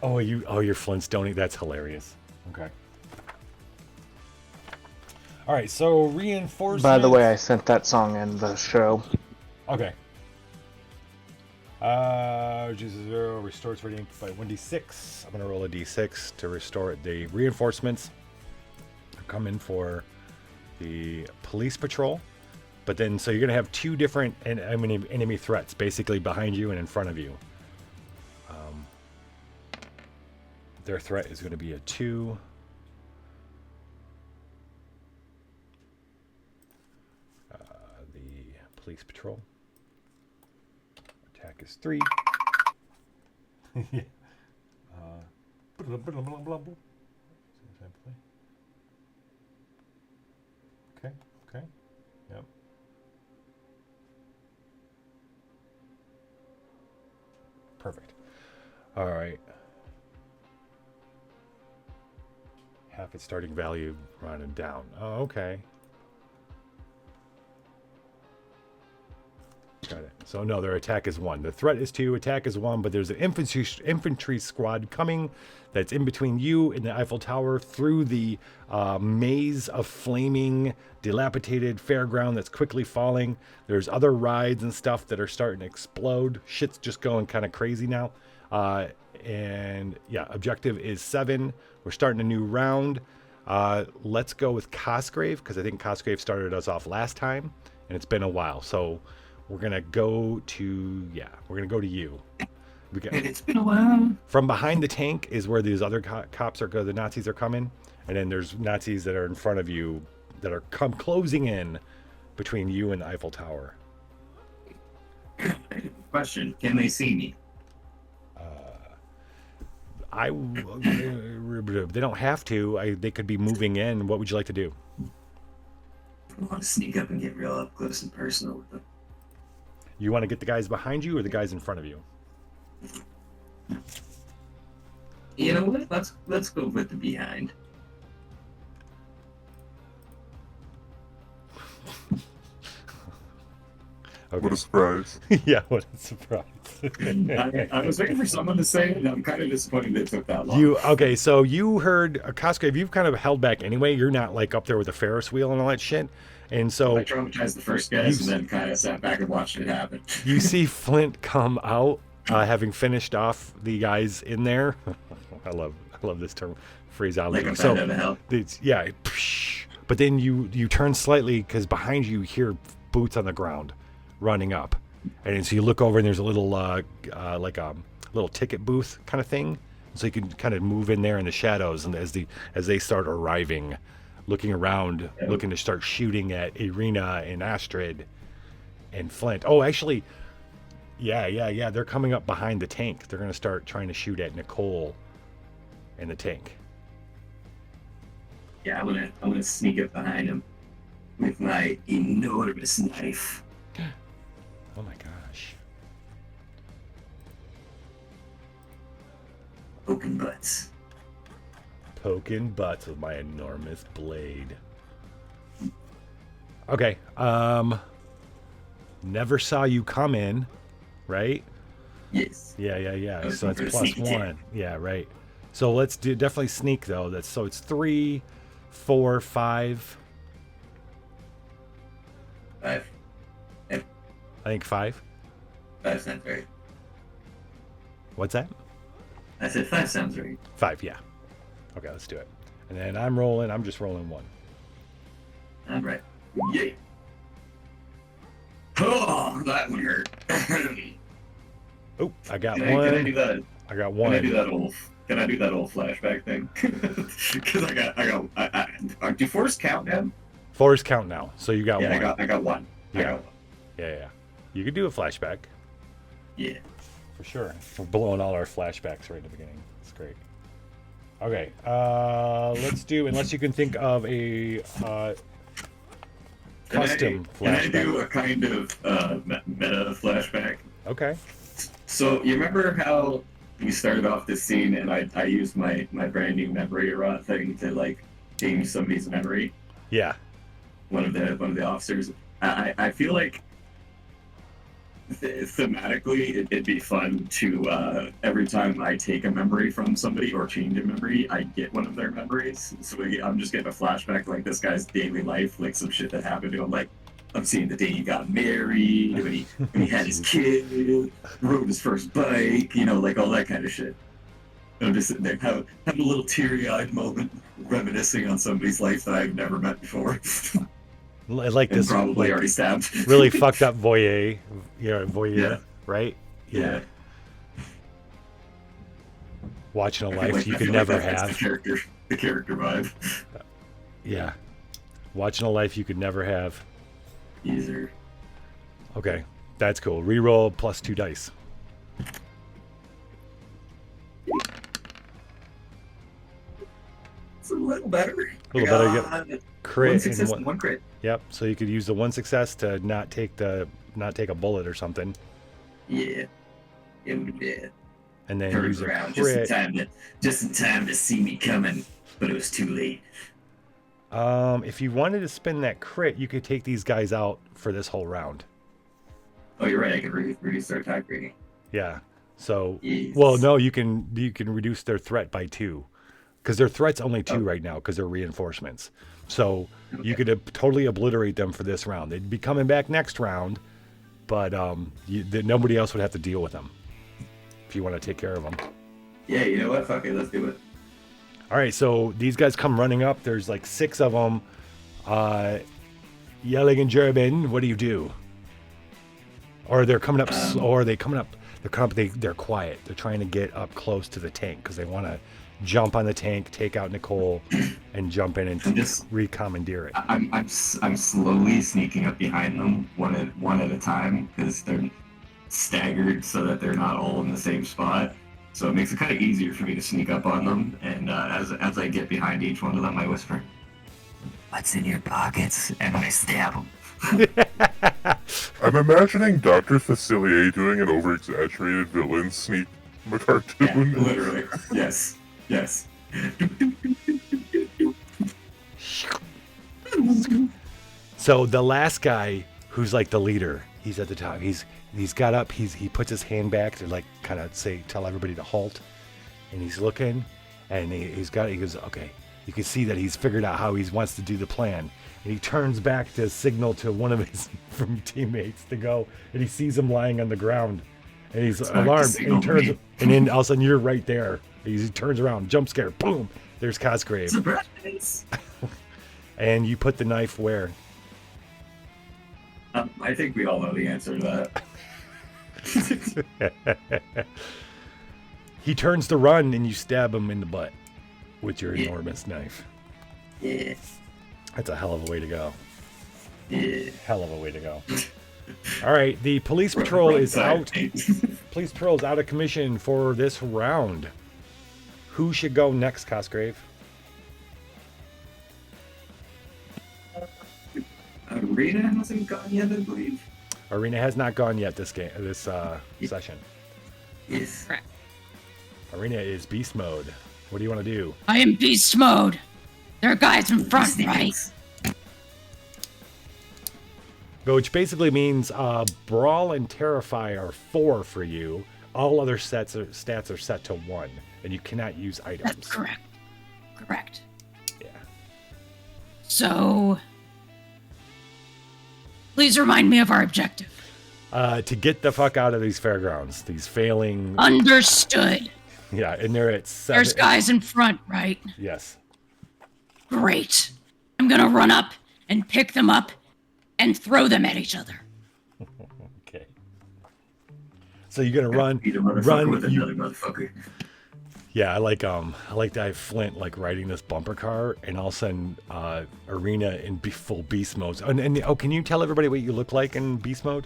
You're Flintstoning. That's hilarious. Okay. All right. So reinforcement. By the way, I sent that song in the show. Okay. Jesus zero restores rating by 1d6. I'm gonna roll a d6 to restore it. The reinforcements come in for the police patrol. But then, so you're going to have two different enemy threats, basically behind you and in front of you. Their threat is going to be a 2. The police patrol. Attack is 3. Yeah. Okay. Yep. Perfect. All right. Half its starting value running down. Oh, okay. Got it. So no, their attack is 1. The threat is 2, attack is 1, but there's an infantry squad coming that's in between you and the Eiffel Tower through the maze of flaming, dilapidated fairground that's quickly falling. There's other rides and stuff that are starting to explode. Shit's just going kind of crazy now. And yeah, objective is 7. We're starting a new round. Let's go with Cosgrave, because I think Cosgrave started us off last time, and it's been a while. So we're gonna go to you. It's been a while. From behind the tank is where these other cops are. The Nazis are coming, and then there's Nazis that are in front of you that are closing in between you and the Eiffel Tower. Question: can they see me? They don't have to. They could be moving in. What would you like to do? I want to sneak up and get real up close and personal with them. You want to get the guys behind you or the guys in front of you? You know what? Let's go with the behind. Okay. What a surprise. Yeah, what a surprise. I was waiting for someone to say it, and I'm kind of disappointed it took that long. Okay, so you heard Cosgrave, you've kind of held back anyway. You're not like up there with the Ferris wheel and all that shit. And so I traumatized the first guys and then kind of sat back and watched it happen. you see Flint come out, having finished off the guys in there. I love this term phraseology. Like a bat out of hell. It's, yeah, but then you turn slightly because behind you hear boots on the ground running up, and so you look over and there's a little like a little ticket booth kind of thing, so you can kind of move in there in the shadows, and as they start arriving, looking around, looking to start shooting at Irina and Astrid and Flint. Oh, actually, yeah, they're coming up behind the tank. They're gonna start trying to shoot at Nicole and the tank. Yeah, I'm gonna sneak up behind him with my enormous knife. Oh my gosh. Poking butts. Poking butts with my enormous blade. Okay. Never saw you come in, right? Yes. Yeah. was So looking that's for a plus sneak attack. 1. Yeah, right. So let's do definitely sneak though. So it's 3, 4, 5. 5. I think 5. 5 sounds right. What's that? I said 5 sounds right. 5, yeah. Okay, let's do it. And then I'm just rolling 1. All right. Yay. Oh, that one hurt. Oh, I got Can one. I do that? I got Can I do one. that old flashback thing? Because I do fours count now? 4 is count now. So you got Yeah, one. I got one. I Yeah. got one. Yeah. You could do a flashback. Yeah. For sure. We're blowing all our flashbacks right at the beginning. It's great. Okay. Let's do, unless you can think of a custom Can I flashback. do a kind of meta flashback? Okay. So you remember how we started off this scene and I used my brand new memory rot thing to like change somebody's memory? Yeah. One of the officers. I feel like thematically it'd be fun to every time I take a memory from somebody or change a memory, I get one of their memories. So I'm just getting a flashback like this guy's daily life, like some shit that happened to him. Like I'm seeing the day he got married, when he had his kid, rode his first bike, like all that kind of shit. I'm just sitting there having a little teary-eyed moment, reminiscing on somebody's life that I've never met before. Like And this probably like, already stabbed. really fucked up voyeur, Yeah. right? Yeah. Watching a I feel life like- you I could feel never like that's have. the character vibe. Yeah. Watching a life you could never have. Easier. Okay. That's cool. Reroll plus 2 dice. It's a little better. A little better, One Crit success and and one crit. Yep. So you could use the 1 success to not take a bullet or something, Yeah. Yeah. and then Turned use a around crit. Just in time to see me coming, but it was too late. If you wanted to spend that crit, you could take these guys out for this whole round. Oh, you're right. I can reduce their attack rating. Yeah. So, Yes. well, no, you can reduce their threat by 2, because their threat's only 2 Oh. right now because they're reinforcements. So you could totally obliterate them for this round. They'd be coming back next round, but nobody else would have to deal with them if you want to take care of them. Yeah, you know what? Fuck it. Let's do it. All right, so these guys come running up. There's like 6 of them, yelling in German. What do you do? Or they're coming up, or are they coming up? They're quiet. They're trying to get up close to the tank because they want to jump on the tank, take out Nicole, and jump in and I'm just- recommandeer it. I'm slowly sneaking up behind them one at a time because they're staggered so that they're not all in the same spot. So it makes it kind of easier for me to sneak up on them. And as I get behind each one of them, I whisper, "What's in your pockets?" and I stab them. I'm imagining Dr. Facilier doing an over-exaggerated villain sneak from a cartoon. Yeah, literally. Yes. Yes. So the last guy, who's like the leader, he's at the top. He's got up. He puts his hand back to like kind of tell everybody to halt, and he's looking, and he goes, okay. You can see that he's figured out how he wants to do the plan, and he turns back to signal to one of his teammates to go, and he sees him lying on the ground, and he's alarmed, and he turns, and then all of a sudden you're right there. He turns around, jump scare, boom, there's Cosgrave. Surprise! And you put the knife where? I think we all know the answer to that. He turns to run, and you stab him in the butt with your enormous knife. Yeah. That's a hell of a way to go. Yeah. Hell of a way to go. All right, the police patrol is out. Police patrol is out of commission for this round. Who should go next, Cosgrave? Arena hasn't gone yet, I believe. Arena has not gone yet this session. Yes. Correct. Arena is beast mode. What do you want to do? I am beast mode. There are guys in front, right? Which basically means Brawl and Terrify are 4 for you. All other stats are set to 1, and you cannot use items. That's correct. Correct. Yeah. So, please remind me of our objective. To get the fuck out of these fairgrounds, these failing. Understood. Yeah, and they're at 7. There's guys in front, right? Yes. Great. I'm gonna run up and pick them up and throw them at each other. Okay. So you're gonna run. Beat a motherfucker Run. with another motherfucker. Yeah, I like to have Flint like riding this bumper car, and all of a sudden, Arena in full beast mode. And can you tell everybody what you look like in beast mode?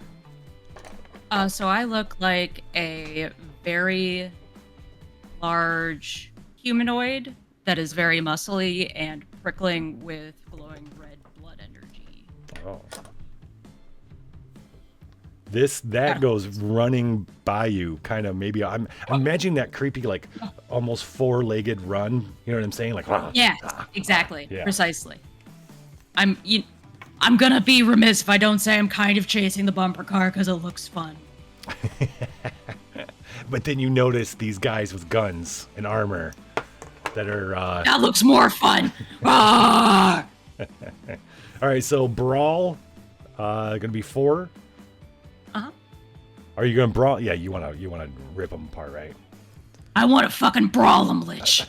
So I look like a very large humanoid that is very muscly and prickling with glowing red blood energy. Oh. That goes running by you, kind of maybe. I'm imagining that creepy, like almost 4-legged run. You know what I'm saying? Like, Yeah, exactly, Yeah. precisely. I'm gonna be remiss if I don't say I'm kind of chasing the bumper car because it looks fun. But then you notice these guys with guns and armor that are. That looks more fun. Ah! All right, so Brawl, gonna be 4. Uh-huh. Are you gonna brawl? Yeah, you wanna rip them apart, right? I want to fucking brawl them, Lich.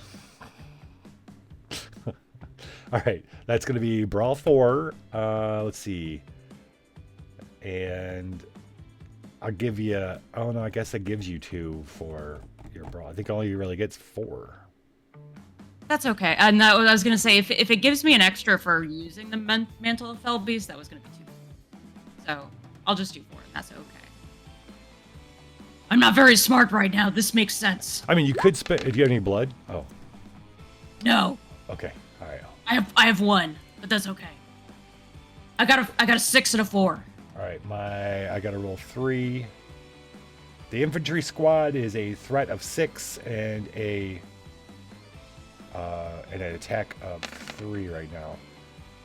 All right, that's gonna be Brawl 4. Let's see, and I'll give you. Oh no, I guess that gives you 2 for your Brawl. I think all you really get's 4. That's okay. And that I was gonna say, if it gives me an extra for using the Mantle of Fell Beast, that was gonna be 2. So I'll just do 4. That's okay. I'm not very smart right now. This makes sense. I mean, you could spend. Do you have any blood? Oh, No, okay. All right. I have 1, but that's okay. I got a 6 and a 4. All right. I got to roll 3. The infantry squad is a threat of 6 and an attack of 3 right now.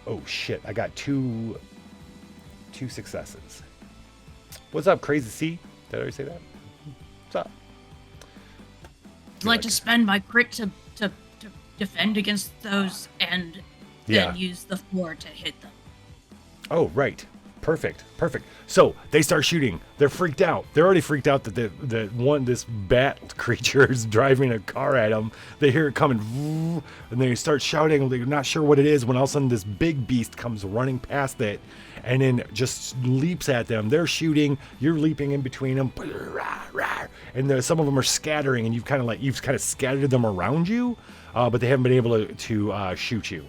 Oh shit! I got two successes. What's up, Crazy C? Did I already say that? What's up? I'd like to spend my crit to defend against those and Yeah. then use the 4 to hit them. Oh, right. Perfect. So they start shooting. They're freaked out. They're already freaked out that this bat creature is driving a car at them. They hear it coming, and they start shouting. They're not sure what it is when all of a sudden this big beast comes running past it, and then just leaps at them. They're shooting. You're leaping in between them, and some of them are scattering, and you've kind of scattered them around you, but they haven't been able to shoot you.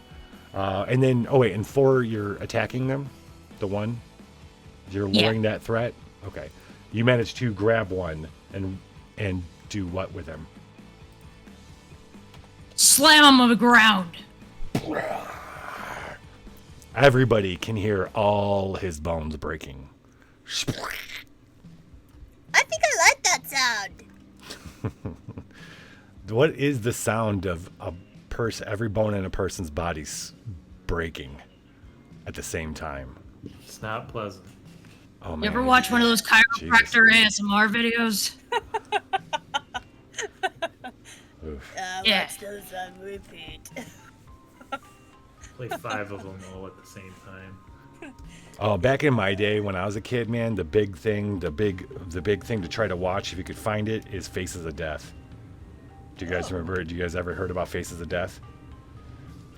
And then, and 4, you're attacking them. The 1, you're luring that threat. Okay, you managed to grab one and do what with him? Slam him on the ground. Everybody can hear all his bones breaking. I think I like that sound. What is the sound of a person? Every bone in a person's body's breaking at the same time. It's not pleasant. Oh man! You ever watch one of those chiropractor Jesus. ASMR videos? Oof. Yeah. Watch those on repeat. Play 5 of them all at the same time. Oh, back in my day when I was a kid, man, the big thing to try to watch if you could find it is Faces of Death. Do you guys remember? Do you guys ever heard about Faces of Death?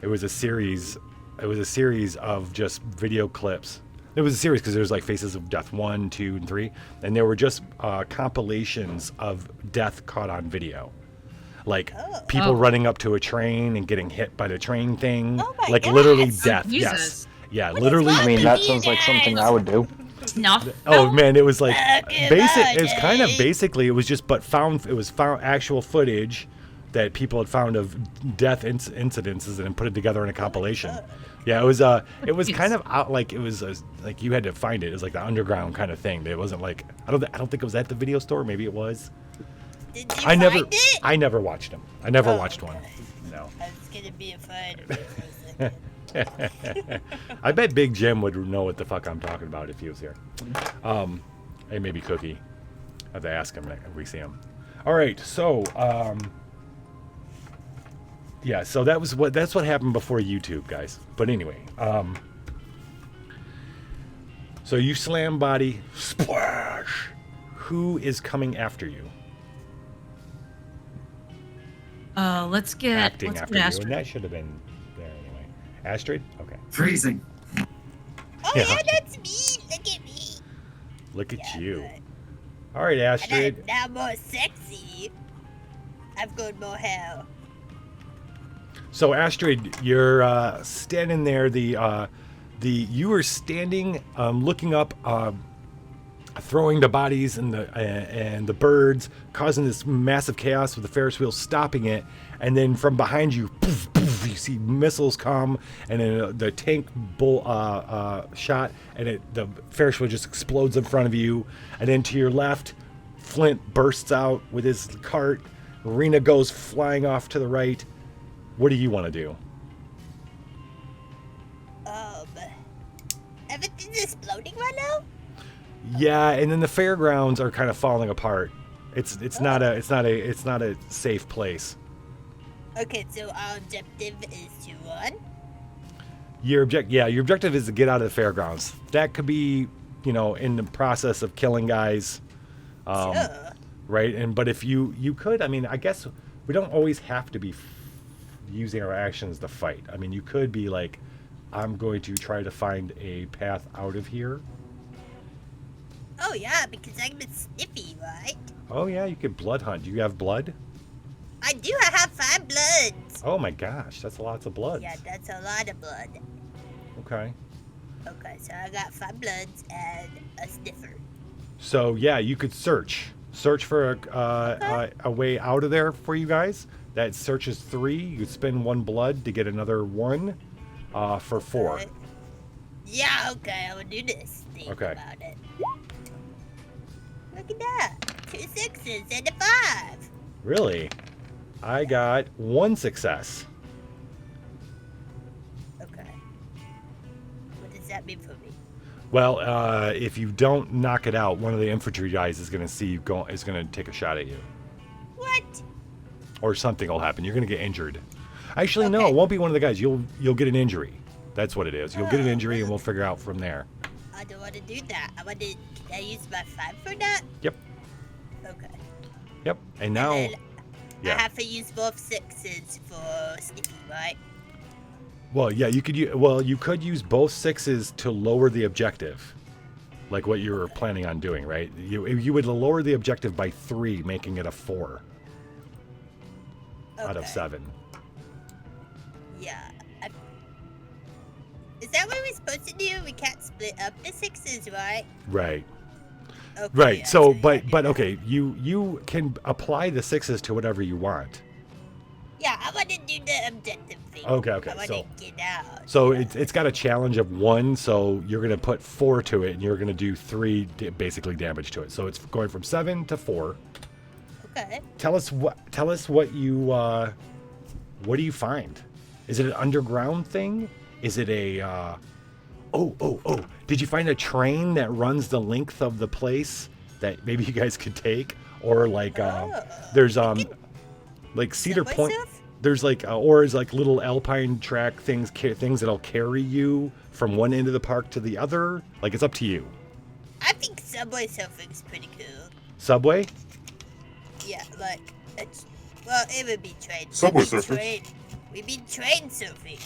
It was a series. It was a series of just video clips. It was a series because there was like Faces of Death 1, 2, and 3, and there were just compilations of death caught on video, like people running up to a train and getting hit by the train thing, Oh my like God. literally Oh, death. Jesus. Yes, yeah, What is literally. wrong I mean, with that you sounds like something guys? I would do. Snuff. Oh man, it was like Fucking basic. It was kind of Monday. basically. It was just, but found. It was found actual footage that people had found of death incidences and then put it together in a compilation. Yeah, it was. It was kind of out like it was like you had to find it. It was like the underground kind of thing. It wasn't like I don't think it was at the video store. Maybe it was. Did you I never. find it? I never watched them. I never Oh, watched one. okay. No. I was gonna be afraid of it for a second. I bet Big Jim would know what the fuck I'm talking about if he was here. And maybe Cookie. I have to ask him if we see him. All right, so yeah, so that's what happened before YouTube, guys. But anyway, so you slam body, splash. Who is coming after you? Let's get Acting let's after get you, Astrid. and that should have been there anyway. Astrid, okay. Freezing. Oh Yeah. yeah, that's me. Look at me. Look at Yeah, you. but- All right, And Astrid. I'm now more sexy. I've got more hair. So Astrid, you're standing there. You were standing, looking up, throwing the bodies and the birds, causing this massive chaos with the Ferris wheel stopping it, and then from behind you, poof, poof, you see missiles come, and then the tank shot, and the Ferris wheel just explodes in front of you, and then to your left, Flint bursts out with his cart. Rena goes flying off to the right. What do you want to do? Everything's exploding right now. Yeah, and then the fairgrounds are kind of falling apart. It's not a safe place. Okay, so our objective is to run. Your objective is to get out of the fairgrounds. That could be, in the process of killing guys, Sure. right? But if you could, I mean, I guess we don't always have to be using our actions to fight. I mean, you could be like, I'm going to try to find a path out of here. Oh yeah, because I'm a sniffy, right? Oh yeah, you could blood hunt. Do you have blood? I do. I have 5 bloods. Oh my gosh, that's lots of blood. Yeah, that's a lot of blood. Okay. Okay, so I got 5 bloods and a sniffer. So yeah, you could search for a way out of there for you guys. That search is 3. You could spend 1 blood to get another 1 for 4. Alright. Yeah, okay, I will do this. Think Okay. about it. Look at that. 2 6s and a 5. Really? I got 1 success. Okay. What does that mean for me? Well, if you don't knock it out, one of the infantry guys is going to see you is going to take a shot at you, What? or something will happen. You're going to get injured. Actually, no, Okay. it won't be one of the guys. You'll get an injury. That's what it is. You'll get an injury, and we'll figure out from there. I don't want to do that. I want to. Can I use my 5 for that? Yep. Okay. Yep. And now, And then yeah. I have to use both 6s for sniffy, right? Well, yeah, you could use both 6s to lower the objective, like what you were planning on doing, right? You would lower the objective by 3, making it a 4 out of Okay. 7. Yeah. Is that what we're supposed to do? We can't split up the 6s, right? Right. Okay, Right. yeah, So, you but gotta do that. okay, you can apply the 6s to whatever you want. Yeah, I want to do the objective thing. Okay, I want to so get out. so it's got a challenge of 1, so you're gonna put 4 to it, and you're gonna do 3 basically damage to it. So it's going from 7 to 4. Okay. Tell us what you what do you find? Is it an underground thing? Is it a oh, did you find a train that runs the length of the place that maybe you guys could take? Or like there's like Cedar Subway Point, surf? there's like or is like little alpine track things that'll carry you from one end of the park to the other. Like, it's up to you. I think subway surfing's pretty cool. Subway? Yeah, like it would be train. Subway We'd be surfing. We'd be train surfing.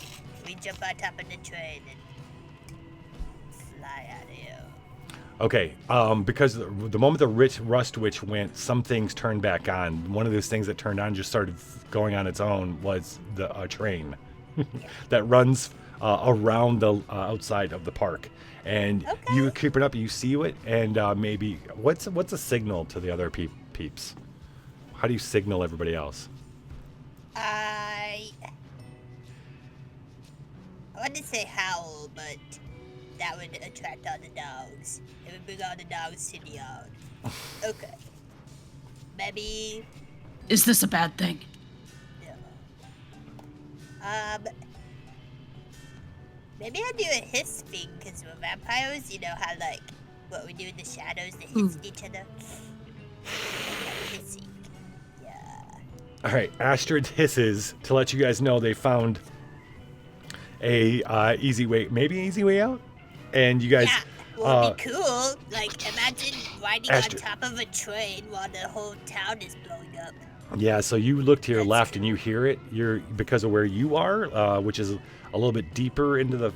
We jump on top of the train and fly out of here. Okay, because the moment the Rust Witch went, some things turned back on. One of those things that turned on just started going on its own was the train that runs around the outside of the park. And you creep it up, you see it, and maybe what's a signal to the other peeps? How do you signal everybody else? I want to say howl, but that would attract all the dogs. It would bring all the dogs to the yard. Okay. Maybe. Is this a bad thing? No. Maybe I'll do a hiss thing, because we're vampires, you know how, like, what we do in the shadows, they hiss at each other? Hissing. Yeah. All right, Astrid hisses to let you guys know they found a easy way out, and you guys. Yeah, well, it'd be cool. Like, imagine riding Astrid. on top of a train while the whole town is blowing up. Yeah, so you look to your That's left cool. and you hear it. You're because of where you are, which is a little bit deeper into the.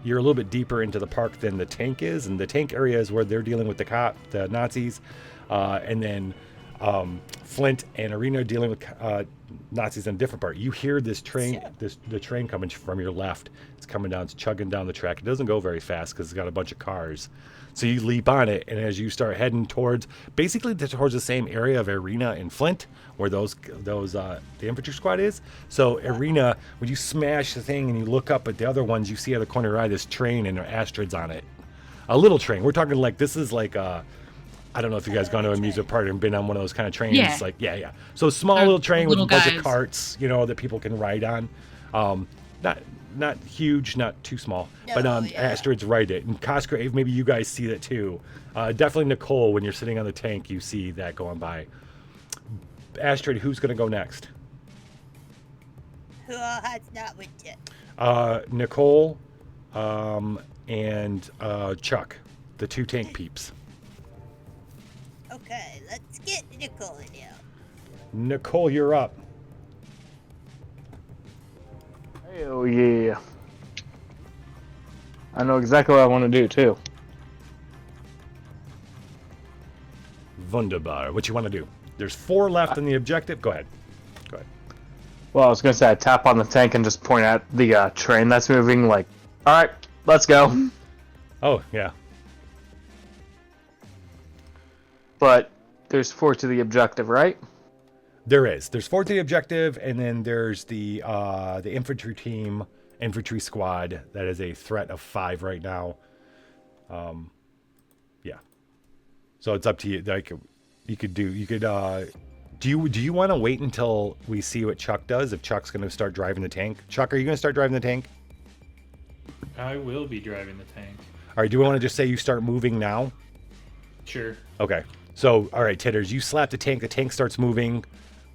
You're a little bit deeper into the park than the tank is, and the tank area is where they're dealing with the Nazis, and then Flint and Arena are dealing with Nazis in a different part. You hear this train, the train coming from your left. It's coming down, it's chugging down the track. It doesn't go very fast because it's got a bunch of cars. So you leap on it, and as you start heading towards the same area of Arena and Flint, where the infantry squad is. So Arena, when you smash the thing and you look up at the other ones, you see at the corner of your eye this train and Astrid's on it. A little train. We're talking like this is like I don't know if you guys gone to a music party and been on one of those kind of trains. Yeah. Like yeah. So small little train with a little bunch of guys. carts, that people can ride on. Not huge, not too small, but Astrid's right it. And Cosgrave, maybe you guys see that too. Definitely Nicole, when you're sitting on the tank, you see that going by. Astrid, who's going to go next? Who all has not went yet? Nicole and Chuck, the 2 tank peeps. Okay, let's get Nicole in here. Nicole, you're up. Hell yeah. I know exactly what I want to do, too. Wunderbar. What you want to do? There's 4 left in the objective. Go ahead. Well, I was going to say I tap on the tank and just point at the train that's moving, like, alright, let's go. Oh, yeah. But there's 4 to the objective, right? There is. There's 4 to the objective, and then there's the infantry squad that is a threat of 5 right now. Yeah. So it's up to you. Like, do you want to wait until we see what Chuck does? If Chuck's going to start driving the tank, Chuck, are you going to start driving the tank? I will be driving the tank. All right. Do we want to just say you start moving now? Sure. Okay. So, all right, Titters, you slap the tank. The tank starts moving.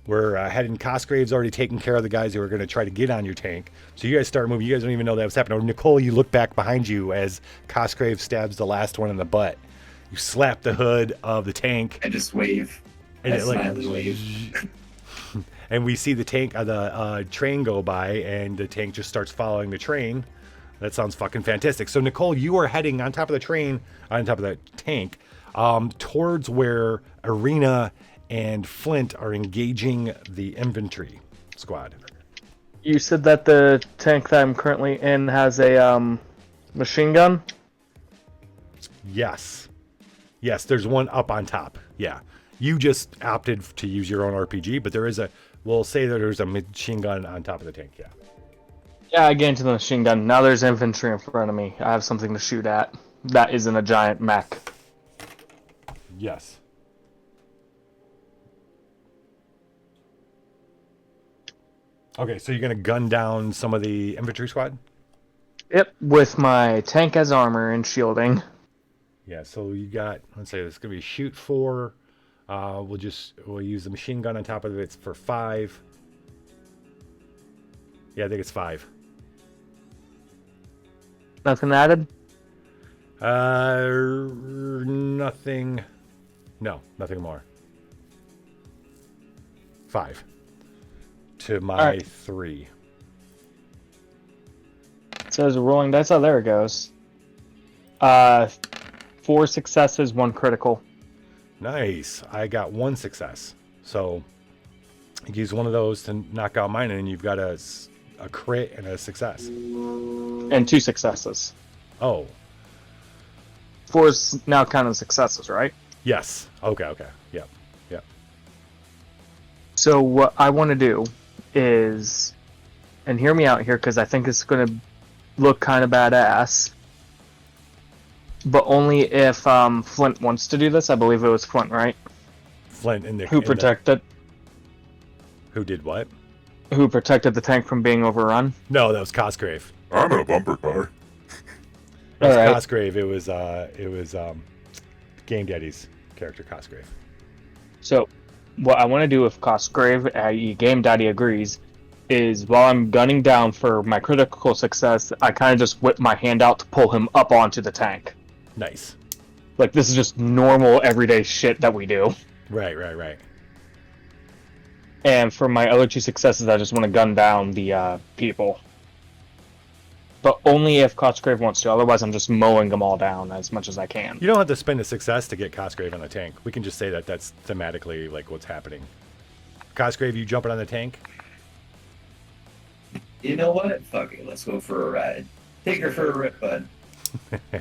We're heading. Cosgrave's already taking care of the guys who are going to try to get on your tank. So you guys start moving. You guys don't even know that was happening. Nicole, you look back behind you as Cosgrave stabs the last one in the butt. You slap the hood of the tank. I just wave. And I smiley wave. And we see the train go by, and the tank just starts following the train. That sounds fucking fantastic. So Nicole, you are heading on top of the train, on top of the tank, towards where Arena and Flint are engaging the infantry squad. You said that the tank that I'm currently in has a machine gun? Yes, there's one up on top. Yeah. You just opted to use your own RPG, but we'll say that there's a machine gun on top of the tank, yeah. Yeah, I get into the machine gun. Now there's infantry in front of me. I have something to shoot at. That isn't a giant mech. Yes. Okay, so you're going to gun down some of the infantry squad? Yep, with my tank as armor and shielding. Yeah, so you got, let's say it's going to be shoot 4. We'll use the machine gun on top of it for 5. Yeah, I think it's 5. Nothing added? Nothing. No, nothing more. 5 to my Alright. 3. It says rolling dice. Oh, there it goes. 4 successes, 1 critical. Nice. I got 1 success. So you use one of those to knock out mine, and you've got a crit and a success. And 2 successes. Oh, 4 is now counting successes, right? yes. Okay. Yep. So what I want to do is, and hear me out here because I think it's going to look kind of badass, but only if Flint wants to do this. I believe it was Flint, right? Flint Who protected? Who did what? Who protected the tank from being overrun? No, that was Cosgrave. I'm in a bumper car. That was Alright. Cosgrave. It was Game Daddy's character, Cosgrave. So, what I want to do if Cosgrave, i.e. Game Daddy, agrees, is while I'm gunning down for my critical success, I kind of just whip my hand out to pull him up onto the tank. Nice. Like, this is just normal, everyday shit that we do. Right. And for my other 2 successes, I just want to gun down the people. But only if Cosgrave wants to, otherwise I'm just mowing them all down as much as I can. You don't have to spend a success to get Cosgrave on the tank. We can just say that that's thematically like what's happening. Cosgrave, you jumping on the tank? You know what? Fuck it. Let's go for a ride. Take her for a rip, bud.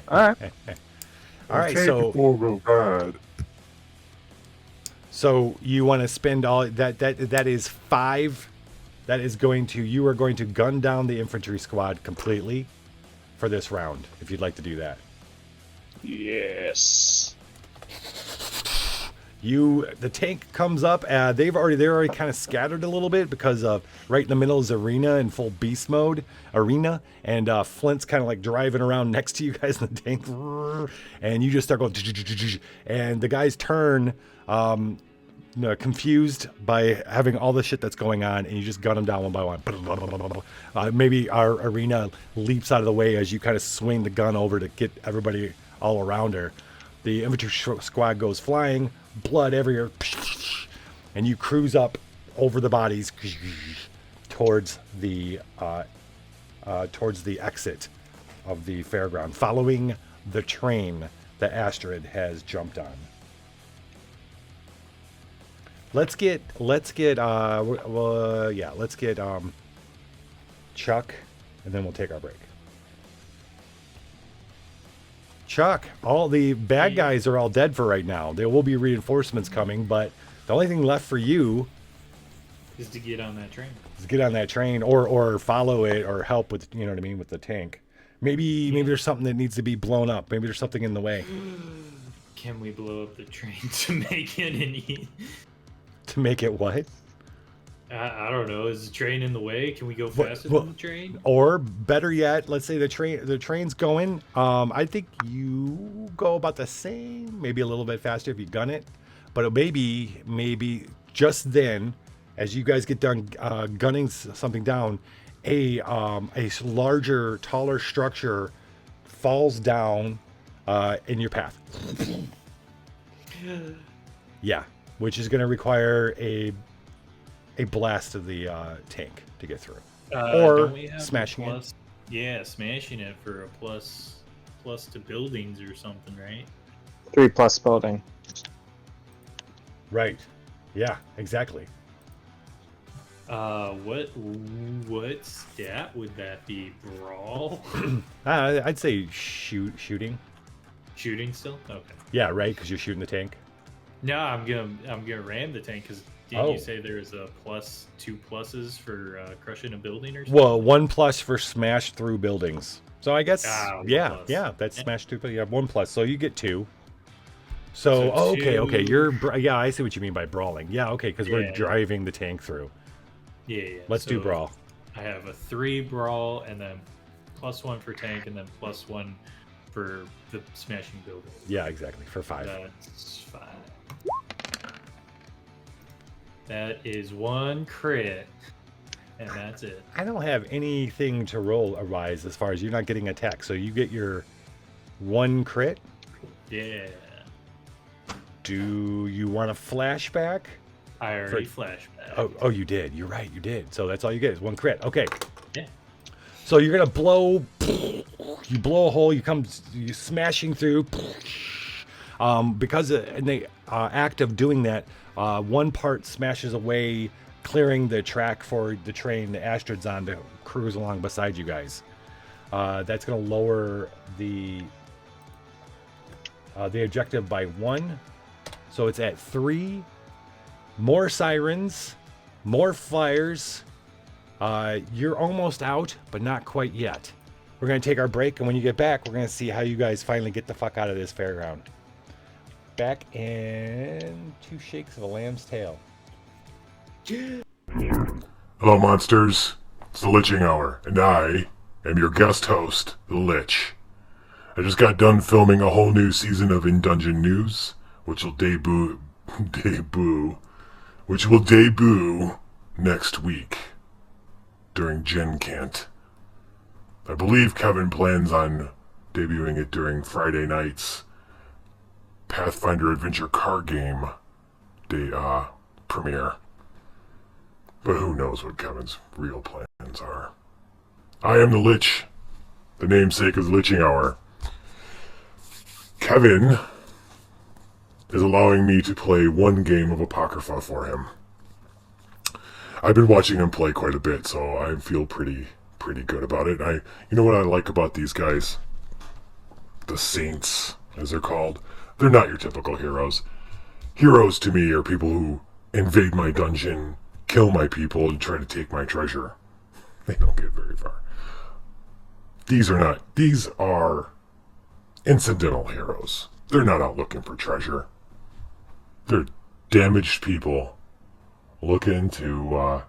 Alright. All right, Take so it for a ride. so you want to spend all that is 5. You are going to gun down the infantry squad completely for this round, if you'd like to do that. Yes. The tank comes up. They're already kind of scattered a little bit because of right in the middle is Arena in full beast mode. Arena, and Flint's kind of like driving around next to you guys in the tank, and you just start going, and the guys turn. Confused by having all the shit that's going on, and you just gun them down one by one. Maybe our Arena leaps out of the way as you kind of swing the gun over to get everybody all around her. The infantry squad goes flying, blood everywhere, and you cruise up over the bodies towards the exit of the fairground, following the train that Astrid has jumped on. Let's get Chuck, and then we'll take our break. Chuck, all the bad guys are all dead for right now. There will be reinforcements coming, but the only thing left for you Is to get on that train. is get on that train or follow it or help with, you know what I mean, with the tank. Maybe there's something that needs to be blown up. Maybe there's something in the way. Can we blow up the train to make it any? To make it what? I don't know. Is the train in the way? Can we go faster well- than the train? Or better yet, let's say the train's going. I think you go about the same, maybe a little bit faster if you gun it. But maybe just then, as you guys get done gunning something down, a larger, taller structure falls down in your path. Yeah, which is going to require a blast of the tank to get through, or Don't we have smashing it. plus, Yeah, smashing it for a plus to buildings or something, right? 3+ building. Right. Yeah, exactly. What stat would that be? Brawl? I'd say shooting. Shooting still? Okay. Yeah, right, because you're shooting the tank. No, I'm gonna ram the tank because didn't you say there's a plus 2 pluses for crushing a building or something? Well, 1+ for smash through buildings. So I guess, 1 yeah, plus. yeah, that's Yeah. smash through. You have 1+, so you get 2. So, So okay, 2 yeah, I see what you mean by brawling. Yeah, okay, because we're Yeah. driving the tank through. Yeah. Let's do So brawl. I have a 3 brawl and then +1 for tank and then +1 for the smashing building. Yeah, exactly, for 5. That's 5. That is 1 crit, and that's it. I don't have anything to roll a rise as far as you're not getting attacked. So you get your 1 crit. Yeah. Do you want a flashback? I already flashback. Oh, you did. You're right. You did. So that's all you get is 1 crit. Okay. Yeah. So you're gonna blow. You blow a hole. You smashing through. Because in the act of doing that, 1 part smashes away, clearing the track for the train the Astrid's on to cruise along beside you guys. That's gonna lower the objective by 1, so it's at 3. More sirens, more fires. You're almost out, but not quite yet. We're going to take our break, and when you get back, we're going to see how you guys finally get the fuck out of this fairground. Back in 2 shakes of a lamb's tail. Hello, monsters. It's the Liching Hour, and I am your guest host, the Lich. I just got done filming a whole new season of In Dungeon News, which will debut next week during Gen Cant. I believe Kevin plans on debuting it during Friday night's Pathfinder Adventure card game premiere. But who knows what Kevin's real plans are. I am the Lich, the namesake of the Liching Hour. Kevin is allowing me to play 1 game of Apocrypha for him. I've been watching him play quite a bit, so I feel pretty good about it. You know what I like about these guys? The Saints, as they're called. They're not your typical heroes. Heroes to me are people who invade my dungeon, kill my people, and try to take my treasure. They don't get very far. These are incidental heroes. They're not out looking for treasure. They're damaged people looking to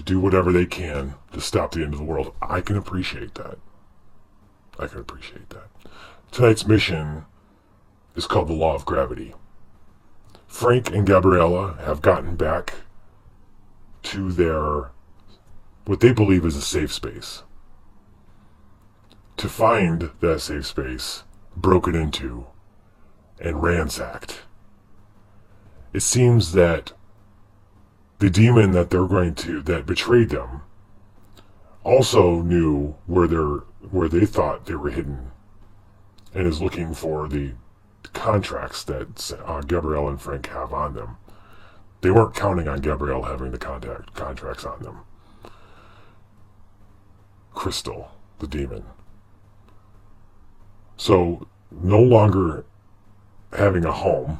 do whatever they can to stop the end of the world. I can appreciate that. Tonight's mission is called the Law of Gravity. Frank and Gabriella have gotten back to their, what they believe is a safe space. To find that safe space, broken into and ransacked. It seems that the demon that that betrayed them also knew where they thought they were hidden and is looking for the contracts that Gabrielle and Frank have on them. They weren't counting on Gabrielle having the contracts on them. Crystal, the demon. So, no longer having a home,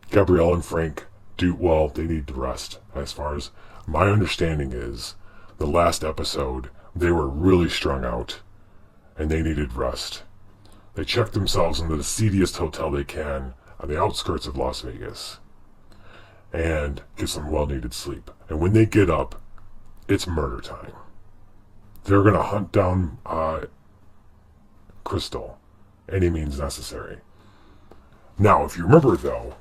Gabrielle and Frank they need to rest. As far as my understanding is, the last episode, they were really strung out, and they needed rest. They checked themselves into the seediest hotel they can on the outskirts of Las Vegas, and get some well-needed sleep. And when they get up, it's murder time. They're going to hunt down Crystal, any means necessary. Now, if you remember though,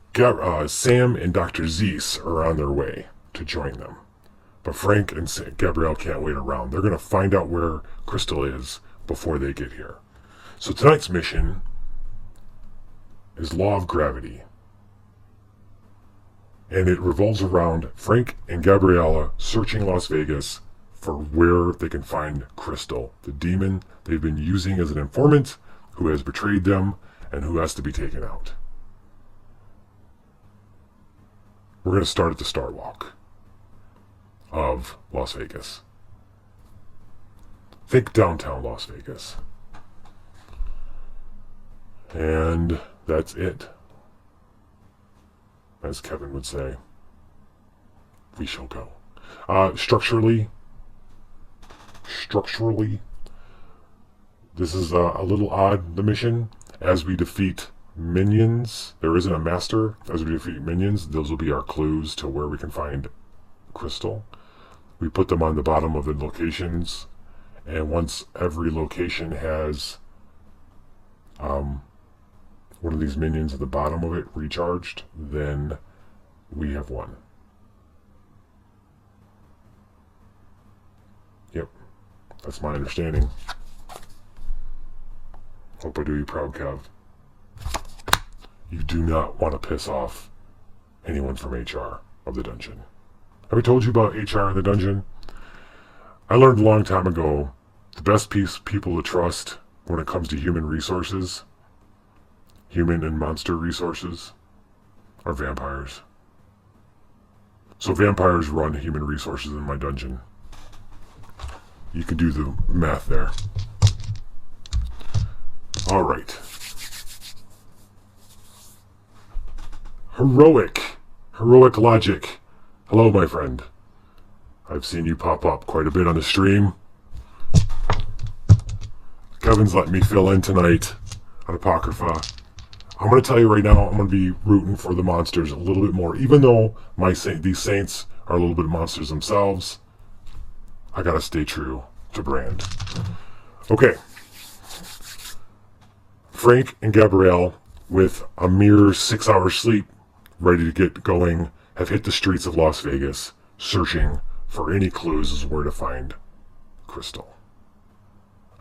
Sam and Dr. Zeus are on their way to join them. But Frank and Gabrielle can't wait around. They're going to find out where Crystal is before they get here. So tonight's mission is Law of Gravity. And it revolves around Frank and Gabriella searching Las Vegas for where they can find Crystal, the demon they've been using as an informant who has betrayed them and who has to be taken out. We're going to start at the Star Walk of Las Vegas. Think downtown Las Vegas. And that's it. as Kevin would say. We shall go. Structurally, this is a little odd, the mission. As we defeat minions, there isn't a master. As we defeat minions, those will be our clues to where we can find crystal. We put them on the bottom of the locations, and once every location has one of these minions at the bottom of it recharged, then we have won. Yep, that's my understanding. Hope I do you proud, Kev. You do not want to piss off anyone from HR of the dungeon. Have I told you about HR in the dungeon? I learned a long time ago the best people to trust when it comes to human resources, human and monster resources, are vampires. So vampires run human resources in my dungeon. You can do the math there. All right. Heroic logic. Hello, my friend. I've seen you pop up quite a bit on the stream. Kevin's letting me fill in tonight on Apocrypha. I'm going to tell you right now, I'm going to be rooting for the monsters a little bit more. Even though these saints are a little bit monsters themselves, I got to stay true to brand. Okay. Frank and Gabrielle, with a mere 6 hours sleep, ready to get going, have hit the streets of Las Vegas, searching for any clues as where to find crystal.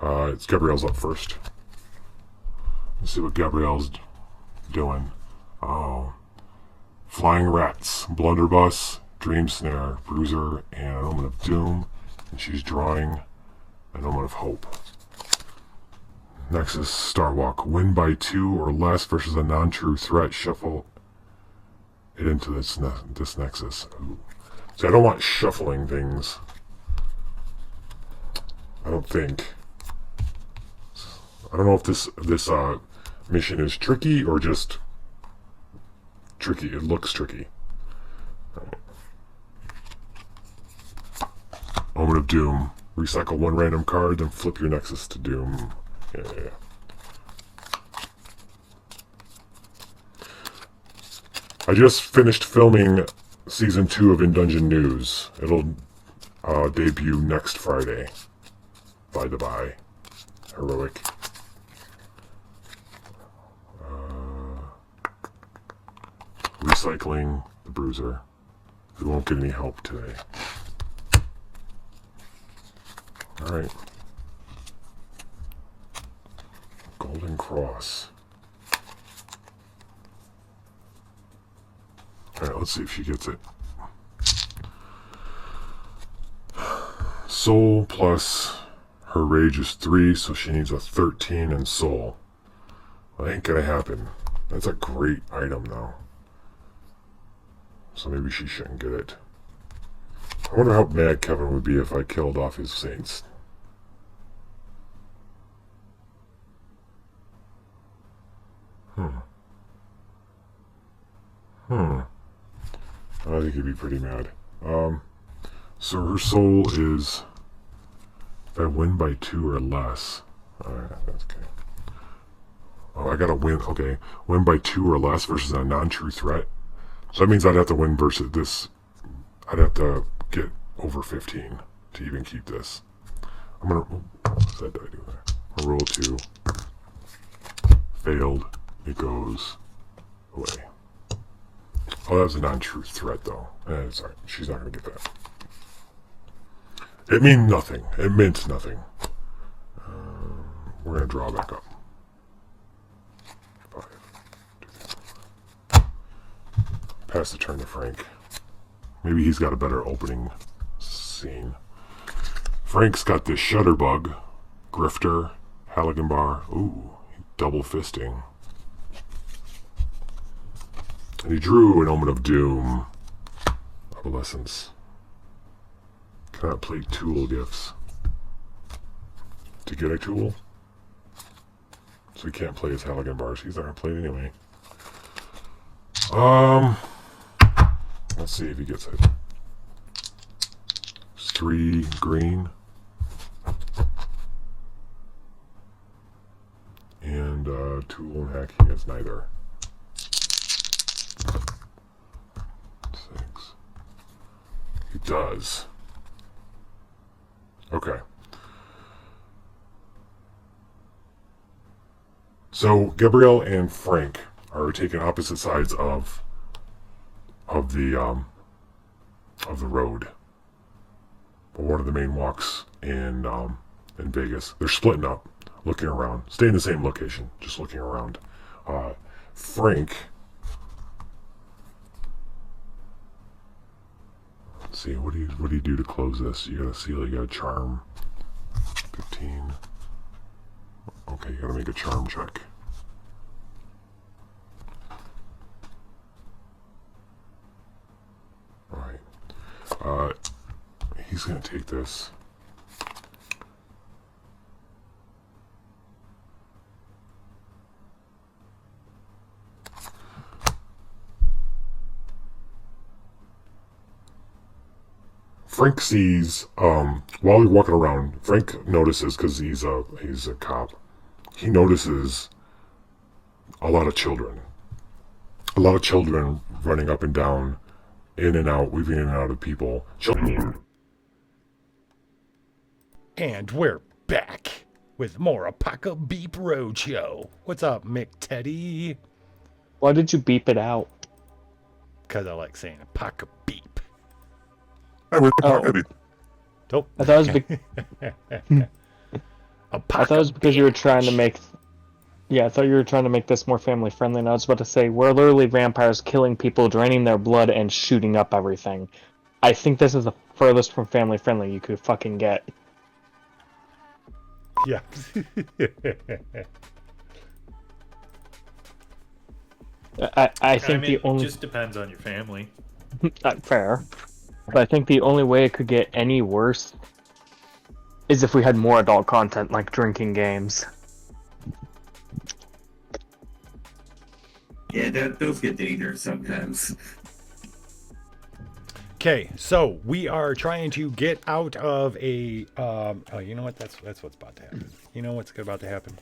It's Gabrielle's up first. Let's see what Gabrielle's doing. Oh. Flying Rats, Blunderbuss, Dream Snare, Bruiser, and an Omen of Doom. And she's drawing an Omen of Hope. Nexus, Starwalk, win by 2 or less versus a non-true threat. Shuffle it into this Nexus. Ooh. See, I don't want shuffling things. I don't think. I don't know if this mission is tricky or just tricky. It looks tricky. Omen of Doom. Recycle 1 random card, then flip your Nexus to Doom. Yeah. I just finished filming Season 2 of In Dungeon News. It'll debut next Friday. By the by. Heroic. Recycling the Bruiser. We won't get any help today. Alright. Golden Cross. Alright, let's see if she gets it. Soul plus her rage is 3, so she needs a 13 in soul. Well, that ain't gonna happen. That's a great item, though. So maybe she shouldn't get it. I wonder how mad Kevin would be if I killed off his saints. I think he'd be pretty mad. So her soul is, if I win by 2 or less. Alright, that's okay. Oh, I gotta win. Okay, win by 2 or less versus a non-true threat. So that means I'd have to win versus this. I'd have to get over 15 to even keep this. I'm gonna. What's that die do there? I'll roll 2. Failed. It goes away. Oh, that was a non-true threat, though. It's alright. She's not gonna get that. It means nothing. It meant nothing. We're gonna draw back up. 5. Pass the turn to Frank. Maybe he's got a better opening scene. Frank's got this Shutterbug, Grifter, Halligan Bar. Ooh, double fisting. And he drew an Omen of Doom. Adolescence. Cannot play tool gifts. To get a tool? So he can't play his Halligan Bars. He's not gonna play it anyway. Let's see if he gets it. It's 3 green. And tool and hack, he has neither. 6. He does. Okay. So Gabrielle and Frank are taking opposite sides of the road. One of the main walks in Vegas. They're splitting up, looking around, staying in the same location, just looking around. Frank. Let's see, what do you do to close this? You gotta seal, you gotta charm. 15. Okay, you gotta make a charm check. Alright. He's gonna take this. Frank sees, while you're walking around, Frank notices, because he's a cop, he notices a lot of children. A lot of children running up and down, in and out, weaving in and out of people. Children. And we're back with more Apocabitch Roadshow. What's up, Mick Teddy? Why did you beep it out? Because I like saying Apocabitch. Hey, where's the Oh. pocket? Oh. I thought it was because you were trying to make. Yeah, I thought you were trying to make this more family friendly, and I was about to say, we're literally vampires killing people, draining their blood, and shooting up everything. I think this is the furthest from family friendly you could fucking get. Yeah. I think mean, the only. just depends on your family. Fair. But I think the only way it could get any worse is if we had more adult content, like drinking games. Yeah, those get dangerous sometimes. Okay, so we are trying to get out of a. Oh, you know what? That's what's about to happen. You know what's about to happen?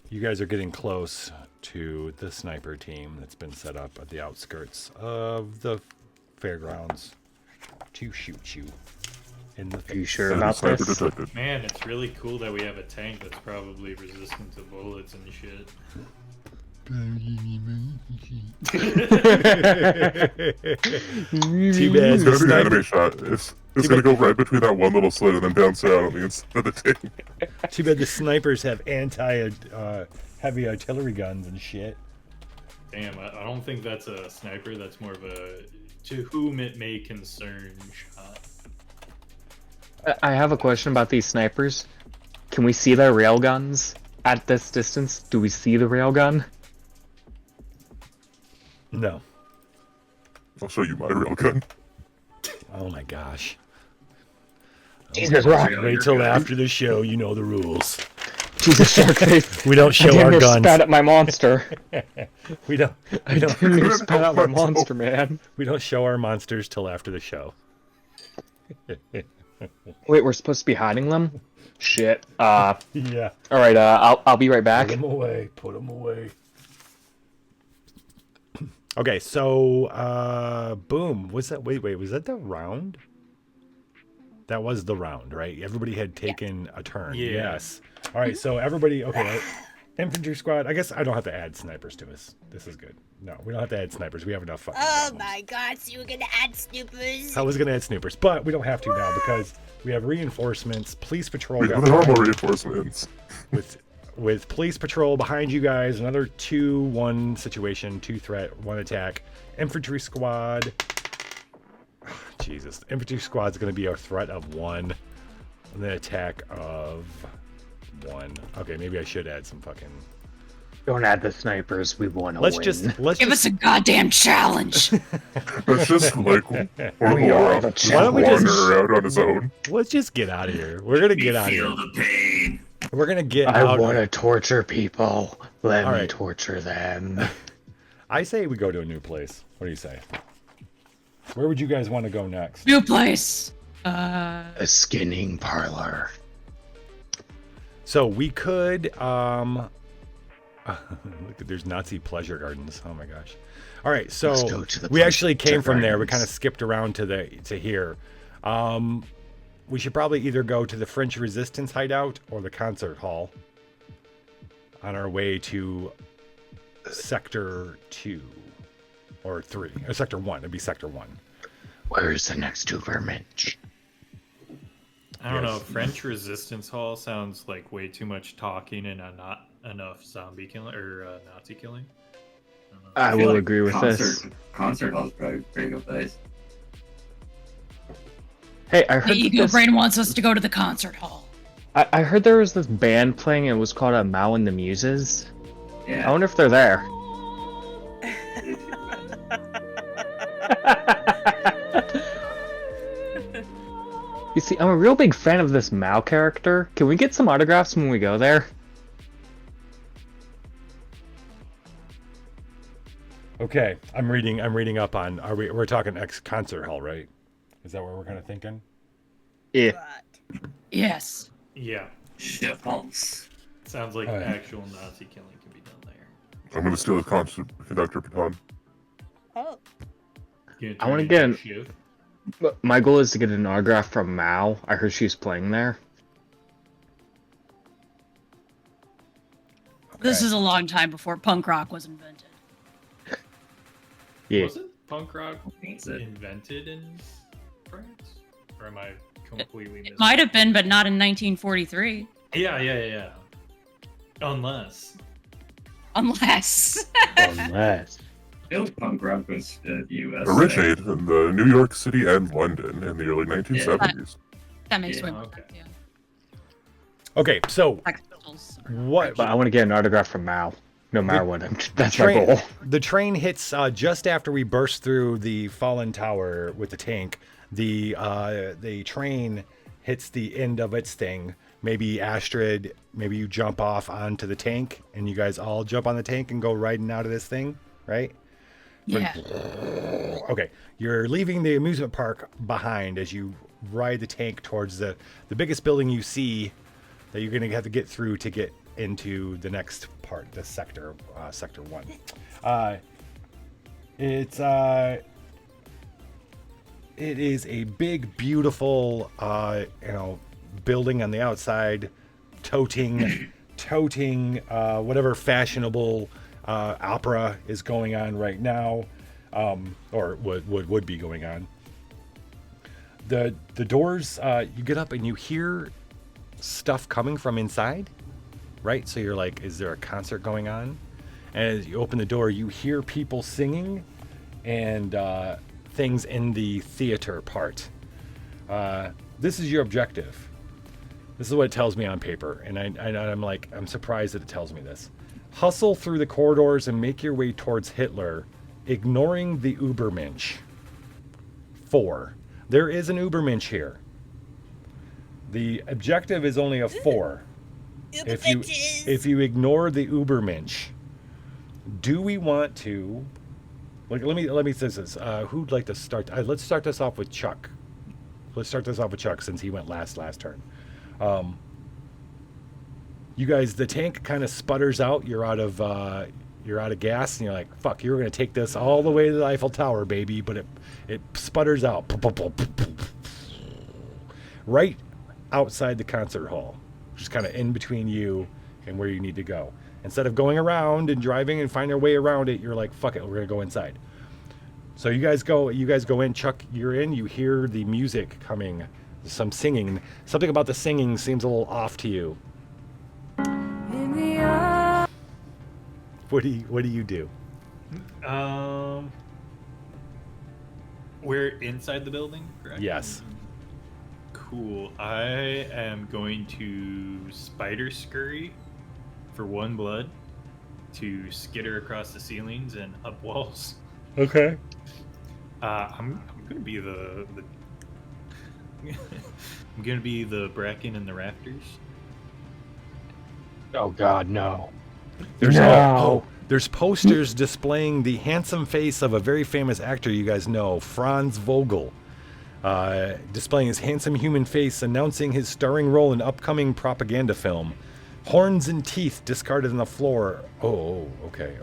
You guys are getting close to the sniper team that's been set up at the outskirts of the fairgrounds to shoot you in the face. Are you sure And about sniper this? detected. Man, it's really cool that we have a tank that's probably resistant to bullets and shit. Too bad It's the gonna be an sniper, anime shot. It's gonna go right between that one little slit and then bounce out on the inside of the tank. too bad the snipers have heavy artillery guns and shit. Damn, I don't think that's a sniper. That's more of a to whom it may concern shot. I have a question about these snipers. Can we see their railguns at this distance? Do we see the railgun? No. I'll show you my real gun. Oh my gosh. Jesus, right. Wait till after the show, you know the rules. Jesus, Sharkface. We don't show I our didn't guns. spat at my monster. We don't I didn't spat at my monster, man. we don't show our monsters till after the show. Wait, we're supposed to be hiding them? Shit. Yeah. Alright, I'll be right back. Put them away. Put them away. Okay, so boom. Was that wait, was that the round? That was the round, right? Everybody had taken a turn. Yeah. Yes. All right, so everybody, okay. Infantry squad. I guess I don't have to add snipers to this. This is good. No, we don't have to add snipers. We have enough fucking Oh problems. my god, so you were gonna add snoopers? I was gonna add snoopers, but we don't have to now because we have reinforcements. Police patrol We got have normal behind- reinforcements. with police patrol behind you guys. Another 2-1 situation, 2 threat, 1 attack. Infantry squad. Jesus, infantry squad's gonna be a threat of 1, and then attack of 1. Okay, maybe I should add some fucking. Don't add the snipers, we wanna Let's win. just Give us a goddamn challenge. It's just like one of We are the just Why don't we just- wander out on his own. let's just get out of here. We're gonna get out of here. Feel the pain. We're gonna get I out. wanna torture people. Let All me right. torture them. I say we go to a new place. What do you say? Where would you guys want to go next? New place. A skinning parlor. So we could look at there's Nazi pleasure gardens. Oh my gosh. All right, so Let's go to the we actually came pleasure from there. We gardens. kind of skipped around to here. We should probably either go to the French Resistance hideout or the concert hall on our way to Sector 2 or 3 or Sector 1. It'd be Sector 1. Where's the next Ubermensch? I don't know. Yes. French Resistance Hall sounds like way too much talking and not enough zombie killing or Nazi killing. I feel will like agree with this. Concert hall's probably a pretty good place. Hey, I The heard that ego brain wants us to go to the concert hall. I heard there was this band playing. And it was called Mao and the Muses. Yeah. I wonder if they're there. You see, I'm a real big fan of this Mao character. Can we get some autographs when we go there? Okay, I'm reading up on. We're talking concert hall, right? Is that what we're kind of thinking? Yeah. Right. Yes. Yeah, Shit pulse. sounds like All right. actual Nazi killing can be done there. I'm gonna steal his concert conductor baton. Oh, You I wanna turn get into an- Shiv? But my goal is to get an autograph from Mao. I heard she's playing there. This Okay. is a long time before punk rock was invented. Yeah. Wasn't punk rock Means it. invented in France? Or am I completely missing? It might have been, but not in 1943. Yeah. Unless. Unless. Unless. I feel like punk rock was U.S. Originated in the New York City and London in the early 1970s. That makes Yeah, way more okay. sense, yeah. Okay, so Sex Pistols. what? But I want to get an autograph from Mao. No matter what. That's my train, goal. the train hits just after we burst through the fallen tower with the tank. The train hits the end of its thing. Maybe Astrid, maybe you jump off onto the tank, and you guys all jump on the tank and go riding out of this thing, right? Yeah. Okay, you're leaving the amusement park behind as you ride the tank towards the biggest building you see that you're gonna have to get through to get into the next part, the sector 1. It is a big, beautiful, building on the outside, toting whatever fashionable opera is going on right now, or would be going on. The doors, you get up and you hear stuff coming from inside, right? So you're like, is there a concert going on? And as you open the door, you hear people singing and things in the theater part. This is your objective. This is what it tells me on paper, and I'm like, I'm surprised that it tells me this. Hustle through the corridors and make your way towards Hitler, ignoring the Ubermensch. 4. There is an Ubermensch here. The objective is only a 4. Uber If you bitches. if you ignore the Ubermensch, do we want to? Like, let me say this. Who'd like to start? Let's start this off with Chuck. Let's start this off with Chuck since he went last turn. You guys, the tank kind of sputters out. You're out of gas, and you're like, "Fuck! You're gonna take this all the way to the Eiffel Tower, baby!" But it sputters out, right outside the concert hall, just kind of in between you and where you need to go. Instead of going around and driving and finding your way around it, you're like, "Fuck it, we're gonna go inside." So you guys go in. Chuck, you're in. You hear the music coming, some singing. Something about the singing seems a little off to you. What do you do? We're inside the building, correct? Yes. Cool. I am going to spider scurry for 1 blood to skitter across the ceilings and up walls. Okay. I'm gonna be the I'm gonna be the bracken in the rafters. Oh God, no. There's posters displaying the handsome face of a very famous actor you guys know, Franz Vogel. Displaying his handsome human face, announcing his starring role in upcoming propaganda film. Horns and teeth discarded on the floor. Oh, okay.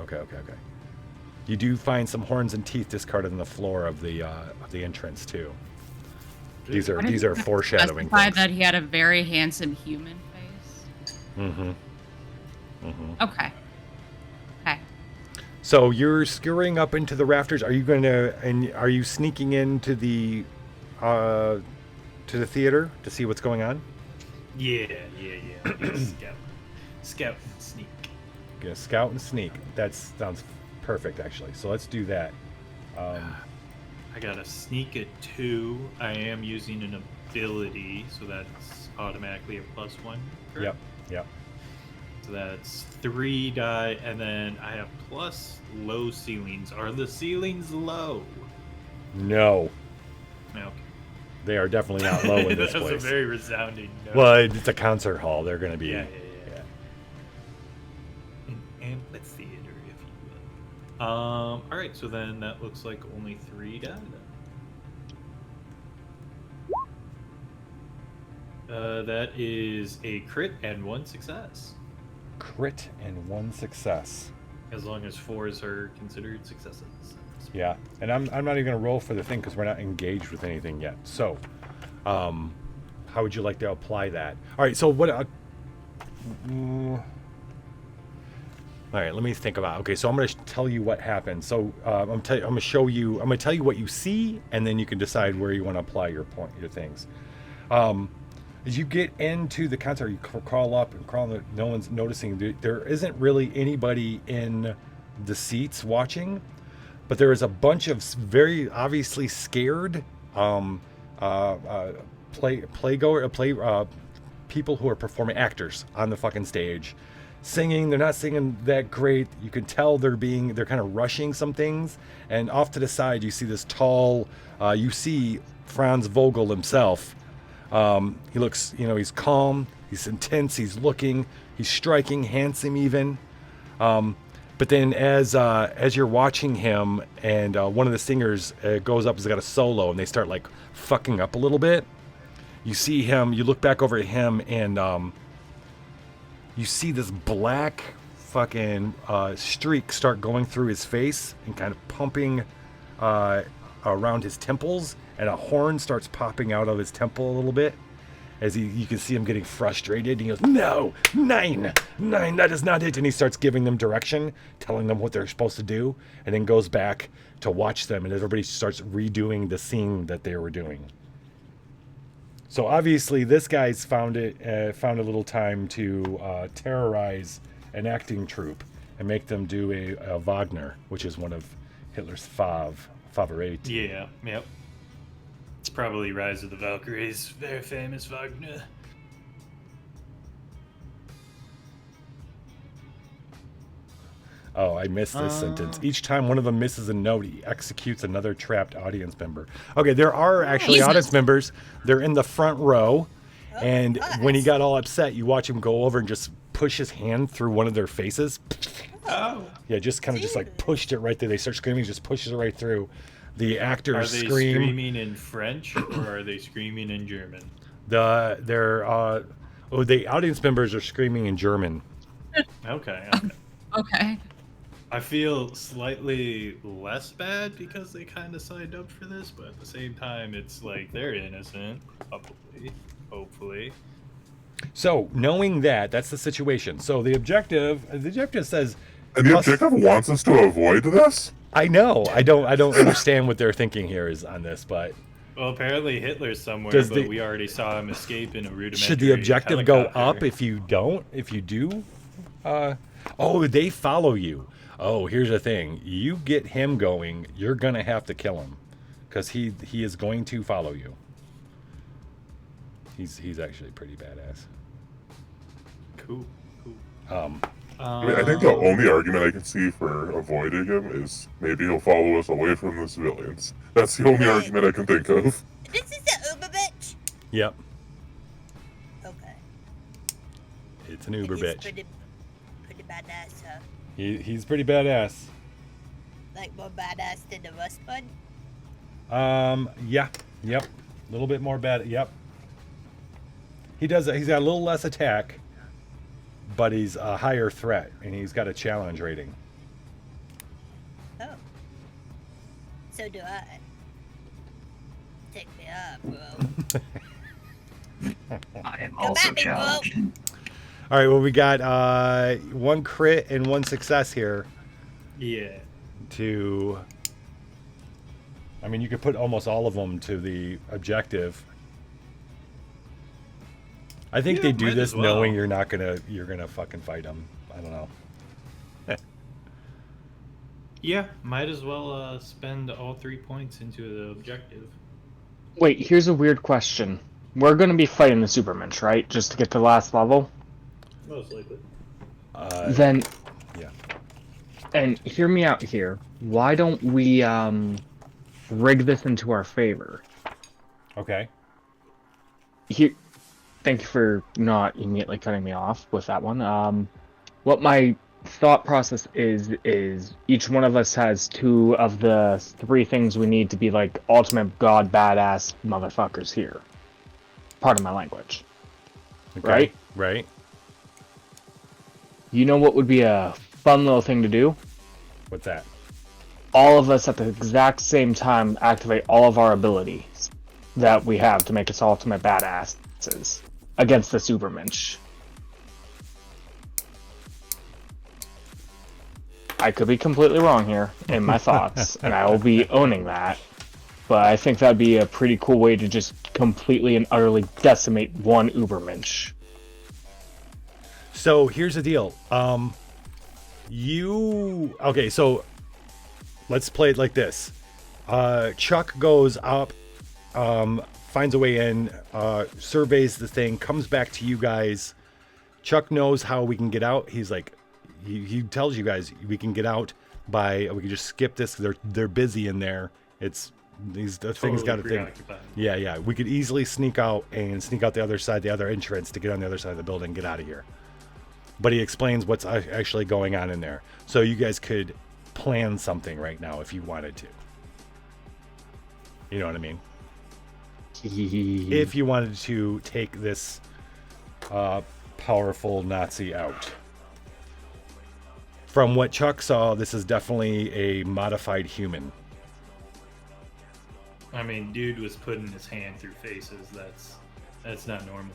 You do find some horns and teeth discarded on the floor of the entrance too. These are foreshadowing things. That he had a very handsome human face. Okay. So you're scurrying up into the rafters. Are you sneaking into the theater to see what's going on? Yeah. Scout and sneak. Yeah, scout and sneak. That sounds perfect, actually. So let's do that. I got a sneak at 2. I am using an ability, so that's automatically a +1. Correct? Yep. So that's 3 die, and then I have plus low ceilings. Are the ceilings low? No. Okay. They are definitely not low in this That's place. a very resounding no. Well, it's a concert hall. They're going to be... Yeah. An amphitheater, if you will. Alright, so then that looks like only 3 die then. That is a crit and 1 success. Crit and 1 success. As long as 4s are considered successes. Yeah, and I'm not even going to roll for the thing because we're not engaged with anything yet. So, how would you like to apply that? All right, so what... all right, let me think about it. Okay, so I'm going to tell you what happened. So I'm going to tell you what you see, and then you can decide where you want to apply your things. As you get into the concert, you crawl up and crawl. No one's noticing. There isn't really anybody in the seats watching, but there is a bunch of very obviously scared people who are performing, actors on the fucking stage, singing. They're not singing that great. You can tell they're kind of rushing some things. And off to the side, you see this tall. You see Franz Vogel himself. He looks, he's calm, he's intense, he's looking, he's striking, handsome even. But then as you're watching him, and one of the singers goes up, he's got a solo, and they start like fucking up a little bit. You see him, you look back over at him, and you see this black fucking streak start going through his face and kind of pumping around his temples, and a horn starts popping out of his temple a little bit. As you can see him getting frustrated. He goes, "No, 9, that is not it." And he starts giving them direction, telling them what they're supposed to do, and then goes back to watch them, and everybody starts redoing the scene that they were doing. So obviously this guy's found a little time to terrorize an acting troupe and make them do a Wagner, which is one of Hitler's favorite. Yeah, yep. It's probably Rise of the Valkyries, very famous Wagner. Oh, I missed this sentence. Each time one of them misses a note, he executes another trapped audience member. Okay, there are actually audience members. They're in the front row. And when he got all upset, you watch him go over and just push his hand through one of their faces. Oh. Yeah, just kind of just like pushed it right there. They start screaming, just pushes it right through. The actors scream. Are they screaming in French or are they screaming in German? The audience members are screaming in German. Okay. Okay. I feel slightly less bad because they kind of signed up for this, but at the same time, it's like they're innocent, hopefully. So, knowing that's the situation. So the objective says... And the objective wants us to avoid this? I know. I don't understand what they're thinking here is on this, but... Well, apparently Hitler's somewhere, but we already saw him escape in a rudimentary Should the objective helicopter. go up if you do? They follow you. Oh, here's the thing. You get him going, you're going to have to kill him. Because he is going to follow you. He's actually pretty badass. Cool. I mean, I think the only argument I can see for avoiding him is maybe he'll follow us away from the civilians. That's the only argument I can think of. This is the Uber bitch? Yep. Okay. It's an Uber bitch. pretty badass, huh? He's pretty badass. Like more badass than the Rust Bud? Yeah. Yep. A little bit more bad. Yep. He's got a little less attack, but he's a higher threat, and he's got a challenge rating. Oh. So do I. Take me up, bro. I am Come also at me, bro. challenged. All right. Well, we got one crit and one success here. Yeah. I mean, you could put almost all of them to the objective. I think they do might this as well. knowing you're gonna fucking fight them. I don't know. Yeah, might as well spend all 3 points into the objective. Wait, here's a weird question. We're gonna be fighting the Supermensch, right? Just to get to the last level? Most likely. Then, yeah. and hear me out here. Why don't we rig this into our favor? Okay. Here, thank you for not immediately cutting me off with that one. What my thought process is each one of us has 2 of the 3 things we need to be like ultimate god badass motherfuckers here. Pardon my language. Okay. Right? Right. You know what would be a fun little thing to do? What's that? All of us at the exact same time activate all of our abilities that we have to make us ultimate badasses against the Supermensch. I could be completely wrong here in my thoughts, and I will be owning that. But I think that'd be a pretty cool way to just completely and utterly decimate one Ubermensch. So here's the deal. Okay, so let's play it like this. Chuck goes up, finds a way in, surveys the thing, comes back to you guys. Chuck knows how we can get out. He's like, he tells you guys we can get out we can just skip this. They're busy in there. The thing's got a thing. Yeah. We could easily sneak out the other side, the other entrance to get on the other side of the building, get out of here. But he explains what's actually going on in there. So you guys could plan something right now if you wanted to. You know what I mean? If you wanted to take this powerful Nazi out. From what Chuck saw, this is definitely a modified human. I mean, dude was putting his hand through faces. That's not normal.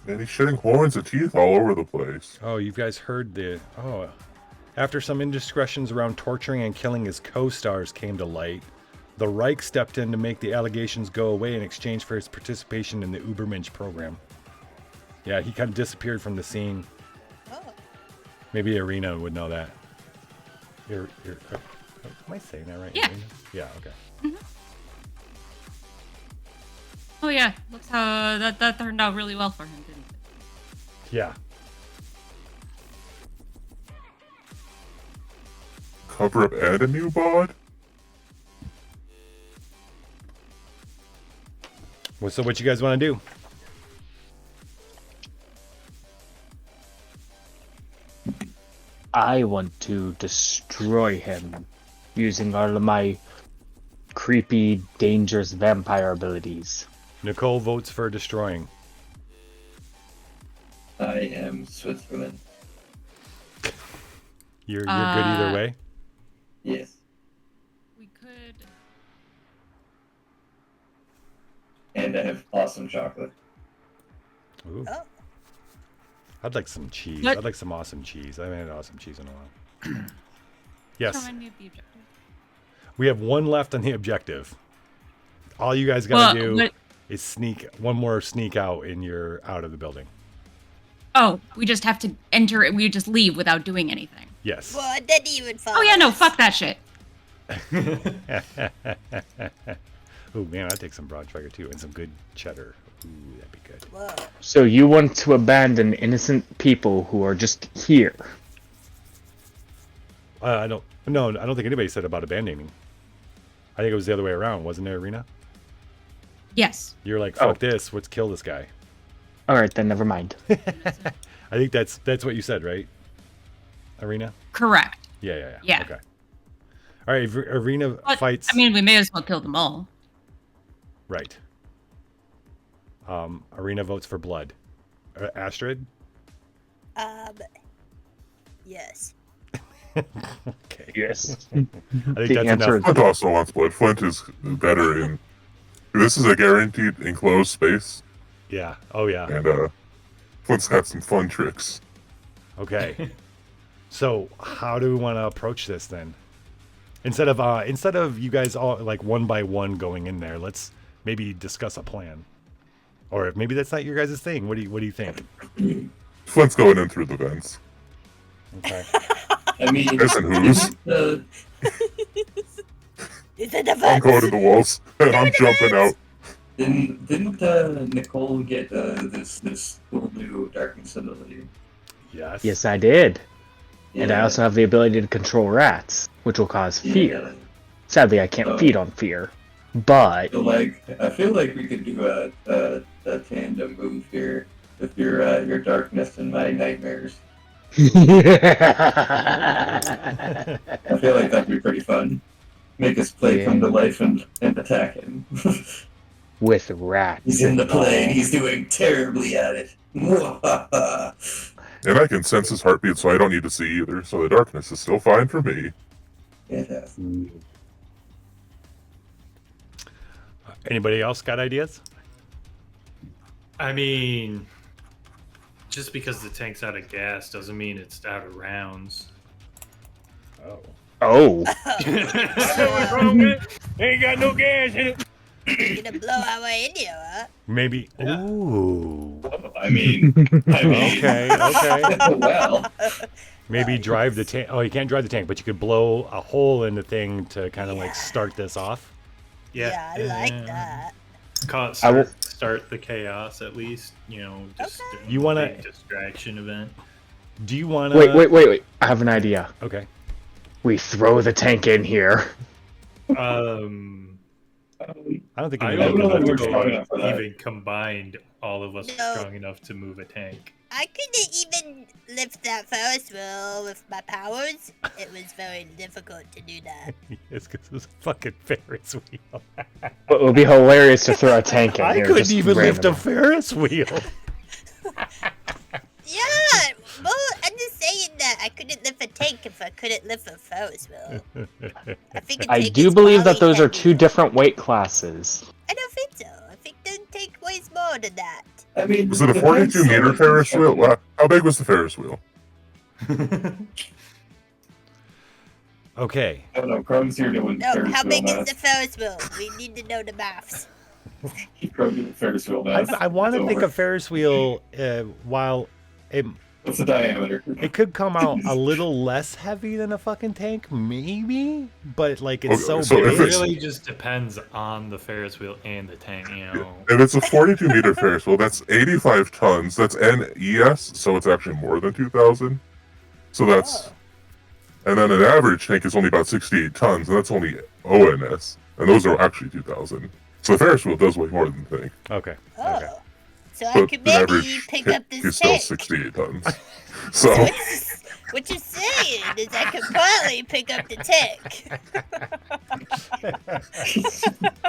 And he's shedding horns and teeth all over the place. Oh, you guys heard after some indiscretions around torturing and killing his co-stars came to light, the Reich stepped in to make the allegations go away in exchange for his participation in the Ubermensch program. Yeah, he kind of disappeared from the scene. Oh. Maybe Irina would know that. Am I saying that right? Yeah. Irina? Yeah, okay. Mm-hmm. Oh yeah, looks how that turned out really well for him, didn't it? Yeah. Cover up and a new bod? So what you guys want to do? I want to destroy him using all of my creepy, dangerous vampire abilities. Nicole votes for destroying. I am Switzerland. You're good either way? Yes. We could. And I have awesome chocolate. Ooh. Oh. I'd like some cheese. What? I'd like some awesome cheese. I haven't had awesome cheese in a while. Yes. Remind me of the objective. We have one left on the objective. All you guys gotta Well, do but- is sneak one more sneak out and you're out of the building. Oh, we just have to enter it. We just leave without doing anything. Yes. Well, it didn't even follow Oh yeah, no, us. fuck that shit. Ooh, man, I'd take some Braunschweiger too and some good cheddar. Ooh, that'd be good. Whoa. So you want to abandon innocent people who are just here? I don't think anybody said about abandoning. I think it was the other way around, wasn't it, Arena? Yes. You're like, fuck this, let's kill this guy. All right, then never mind. I think that's what you said, right? Arena? Correct. Yeah. Yeah. Okay. All right, if Arena But, fights. I mean, we may as well kill them all. Right. Arena votes for blood. Astrid? Yes. Okay. Yes. I think The that's answer enough. Flint also wants blood. Flint is better in. This is a guaranteed enclosed space, Yeah. Oh, yeah. and Flint's got some fun tricks. Okay. So how do we want to approach this then? Instead of you guys all like one by one going in there, let's maybe discuss a plan. Or if maybe that's not your guys' thing. What do you think? Flint's going in through the vents. Okay. I mean, Yes, and who's? Is it the I'm going to the walls, and I'm jumping out. Didn't Nicole get this cool new darkness ability? Yes. Yes, I did. And I Yeah. also have the ability to control rats, which will cause fear. Yeah. Sadly, I can't feed on fear. But So, I feel like we could do a tandem move here with your darkness and my nightmares. I feel like that'd be pretty fun. Make his play come to life and attack him. with rats. He's in the play and he's doing terribly at it. And I can sense his heartbeat, so I don't need to see either. So the darkness is still fine for me. Fantastic. Anybody else got ideas? I mean, just because the tank's out of gas doesn't mean it's out of rounds. Oh. Oh. What's wrong with it? Ain't got no gas in it. You're gonna blow our way in here, huh? Maybe. Yeah. Ooh. I mean, Okay. well, Maybe drive the tank. Oh, you can't drive the tank, but you could blow a hole in the thing to kind of like start this off. Yeah, I like that. I will- Start the chaos at least. Just Okay. You wanna- big distraction event. Do you want to? Wait. I have an idea. Okay. We throw the tank in here. I don't think I anybody don't know can if lift a we're tank. strong enough for that. even combined, all of us No. are strong enough to move a tank. I couldn't even lift that Ferris wheel with my powers. It was very difficult to do that. It's because it was a fucking Ferris wheel. But it would be hilarious to throw a tank in I here. couldn't just even lift a randomly. Ferris wheel. Yeah, well, I'm just saying that I couldn't lift a tank if I couldn't lift a Ferris wheel. I think a I tank do is believe that probably those are heavier. two different weight classes. I don't think so. I think the tank weighs more than that. I mean, Was it a the 42 meter tank's Ferris so wheel? heavy. Wow. How big was the Ferris wheel? Okay. I don't know. Chrome's here doing No, Ferris how wheel big is math. the Ferris wheel? We need to know the maths. Chrome doing Ferris wheel math. I want to It's think over. a Ferris wheel, while What's the diameter? it could come out a little less heavy than a fucking tank, maybe, but like it's Okay, so so big. if It it's- really just depends on the Ferris wheel and the tank. If it's a 42 meter Ferris wheel, that's 85 tons. That's NES, so it's actually more than 2,000. So that's. And then an average tank is only about 68 tons, and that's only ONS. And those are actually 2,000. So the Ferris wheel does weigh more than the tank. Okay. Oh. Okay. So I But could the maybe average pick tank up this is still tank. 68 tons. So. What you're saying is I could probably pick up the tank.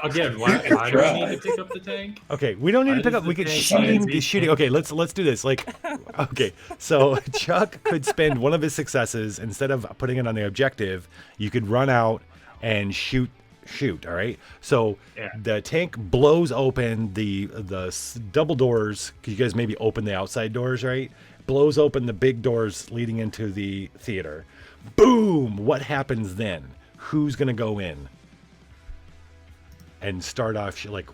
Again, why do we need to pick up the tank? Okay, we don't need Why to pick does up. We the could tank shooting. need to be Shooting. Okay, let's do this. Like, okay, so Chuck could spend one of his successes instead of putting it on the objective. You could run out and shoot. All right. So Yeah. the tank blows open the double doors. 'Cause you guys maybe open the outside doors, right? Blows open the big doors leading into the theater. Boom! What happens then? Who's gonna go in and start off? Like,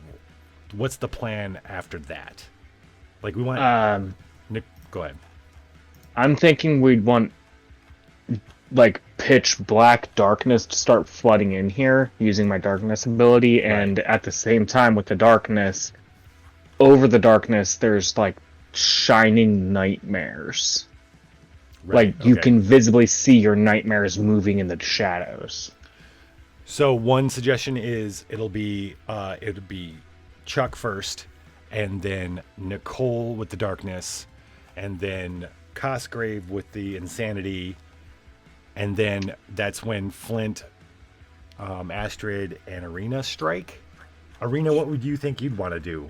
what's the plan after that? Like, we want. Nick, go ahead. I'm thinking we'd want like pitch black darkness to start flooding in here using my darkness ability, and at the same time with the darkness, over the darkness there's like shining nightmares. Right, Like you okay. can visibly see your nightmares moving in the shadows. So one suggestion is it'll be Chuck first, and then Nicole with the darkness, and then Cosgrave with the insanity, and then that's when Flint, Astrid, and Arena strike. Arena, what would you think you'd want to do?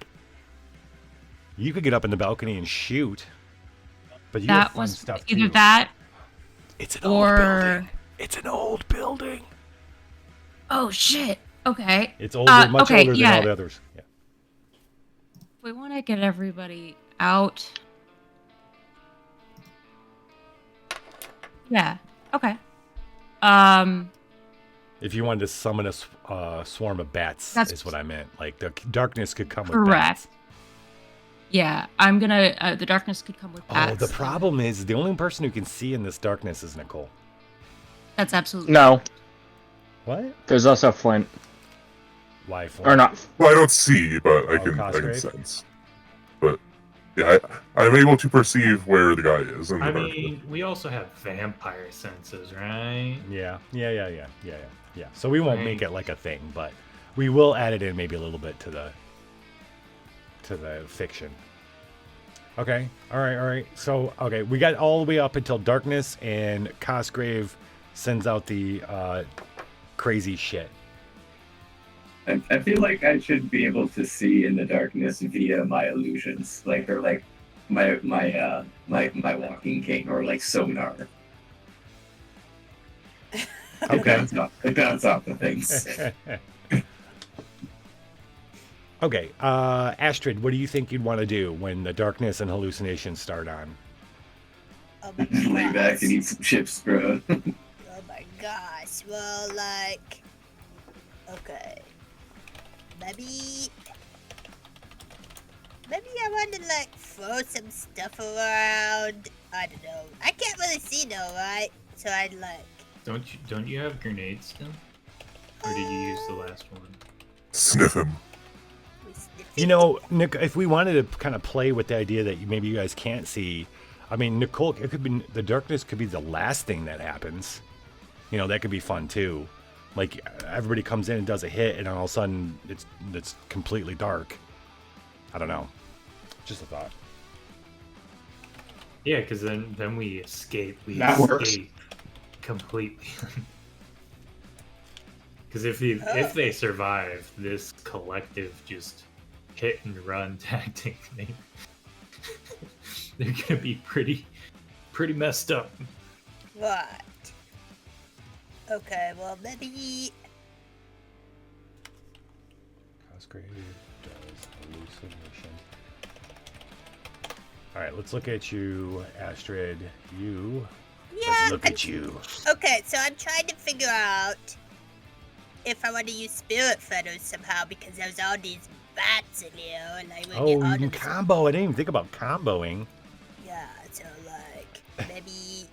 You could get up in the balcony and shoot, but you have That fun was stuff either too. that It's an old or. building. It's an old building. Oh shit. Okay. It's older, much okay, older than yeah. all the others. Yeah. We want to get everybody out. Yeah. Okay. If you wanted to summon a swarm of bats, That's- is what I meant. Like the darkness could come with Correct. bats. Yeah, I'm gonna. The darkness could come with Oh, bats. the problem is the only person who can see in this darkness is Nicole. That's absolutely. No, What? there's also Flint. Why? Or not. Well, I don't see, but I Oh, can Cosgrave? sense. But yeah, I'm able to perceive where the guy is in the I darkness. mean, we also have vampire senses, right? Yeah. So we won't make it like a thing, but we will add it in maybe a little bit to the fiction. Okay. All right. So okay, we got all the way up until darkness, and Cosgrave sends out the crazy shit. I feel like I should be able to see in the darkness via my illusions, or my walking cane, or like sonar. Okay. It bounce off the things. Okay, Astrid, what do you think you'd want to do when the darkness and hallucinations start on? Oh my Lay back gosh. and eat some chips, bro. Oh my gosh. Well, like, okay. Maybe I want to like throw some stuff around. I don't know. I can't really see though, right? So I'd like. Don't you have grenades still? Or did you use the last one? Sniff him. You know, Nick, if we wanted to kind of play with the idea that maybe you guys can't see, I mean, Nicole, it could be the darkness could be the last thing that happens. You know, that could be fun too. Like everybody comes in and does a hit, and all of a sudden it's completely dark. I don't know. Just a thought. Yeah, because then we escape. We That escape works. completely. Because if they survive this collective just hit and run tactic, they're gonna be pretty messed up. Right. Okay, well, maybe. Cosgrave does hallucination. All right, let's look at you, Astrid. You. Yeah. Let's look at you. Okay, so I'm trying to figure out if I want to use spirit feathers somehow because there's all these bats in here, and I Oh, will you get all can of this. combo. I didn't even think about comboing. Yeah, so like maybe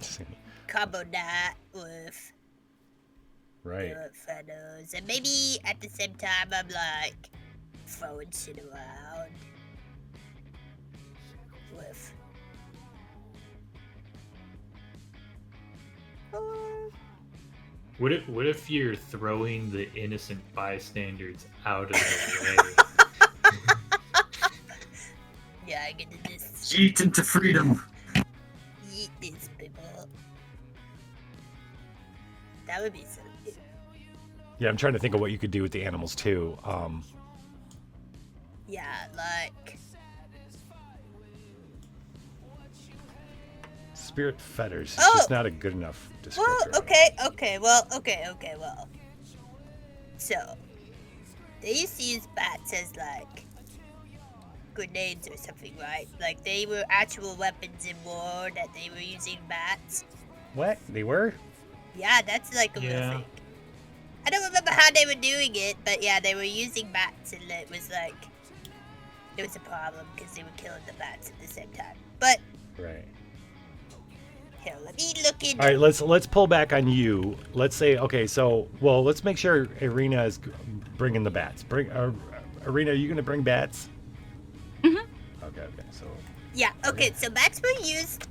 combo that with Right. spirit feathers, and maybe at the same time I'm like throwing shit around with. What if you're throwing the innocent bystanders out of the way? Yeah, I get to just Eat into freedom. eat these people. That would be so good. Yeah, I'm trying to think of what you could do with the animals too. Yeah, like. Spirit feathers. It's Oh! just not a good enough descriptor. Well, okay, well. So, they used to use bats as, like, grenades or something, right? Like, they were actual weapons in war that they were using bats. What? They were? Yeah, that's, like, a real Yeah. thing. I don't remember how they were doing it, but yeah, they were using bats, and it was, like, it was a problem because they were killing the bats at the same time. But, Right. here, let me look into All right, let's pull back on you. Let's say, okay, so let's make sure Arena is bringing the bats. Arena, are you gonna bring bats? Mhm. Okay, so Yeah, okay, so bats were used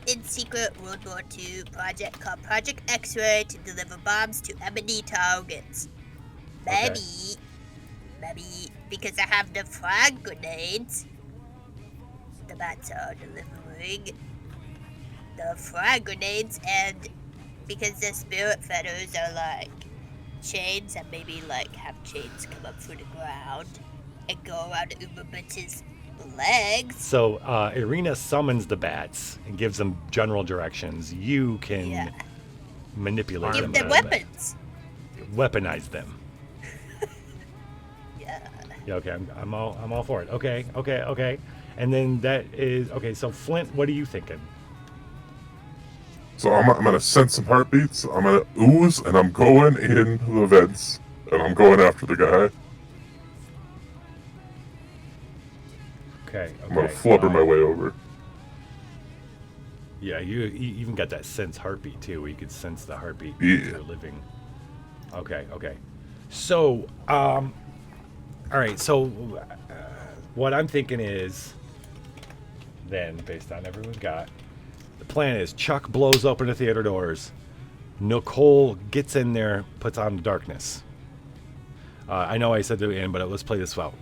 in secret World War II project called Project X-Ray to deliver bombs to enemy targets. Maybe maybe because I have the frag grenades, the bats are delivering the frag grenades, and because the spirit feathers are like chains, and maybe like have chains come up through the ground and go around Uberbich's legs. So Irina summons the bats and gives them general directions. You can manipulate Give them. them weapons. Weaponize them. Yeah. Yeah, okay, I'm all for it. Okay. And then that is okay. So Flint, what are you thinking? So I'm gonna sense some heartbeats. I'm gonna ooze, and I'm going in the vents, and I'm going after the guy. Okay. I'm gonna flubber my way over. Yeah, you even got that sense heartbeat too, where you could sense the heartbeat Yeah. for living. Okay. So, all right. So, what I'm thinking is, then based on everyone got, the plan is Chuck blows open the theater doors. Nicole gets in there, puts on the darkness. I know I said to the end, but let's play this out.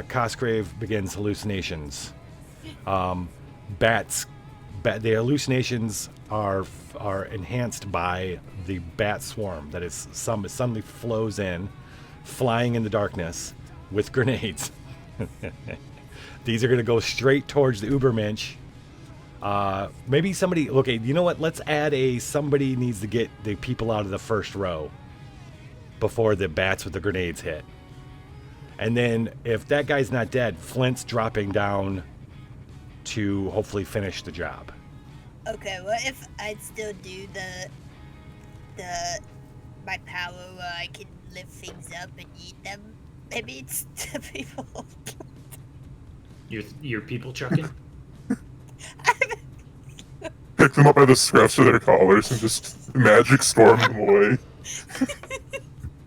Cosgrave begins hallucinations. The hallucinations are enhanced by the bat swarm that is suddenly flows in, flying in the darkness with grenades. These are going to go straight towards the Ubermensch. Maybe somebody. Okay, you know what? Let's add somebody needs to get the people out of the first row before the bats with the grenades hit. And then if that guy's not dead, Flint's dropping down to hopefully finish the job. Okay, what if I still do my power where I can lift things up and eat them? Maybe it's the people. Your people chucking? Pick them up by the scruffs of their collars and just magic storm them away.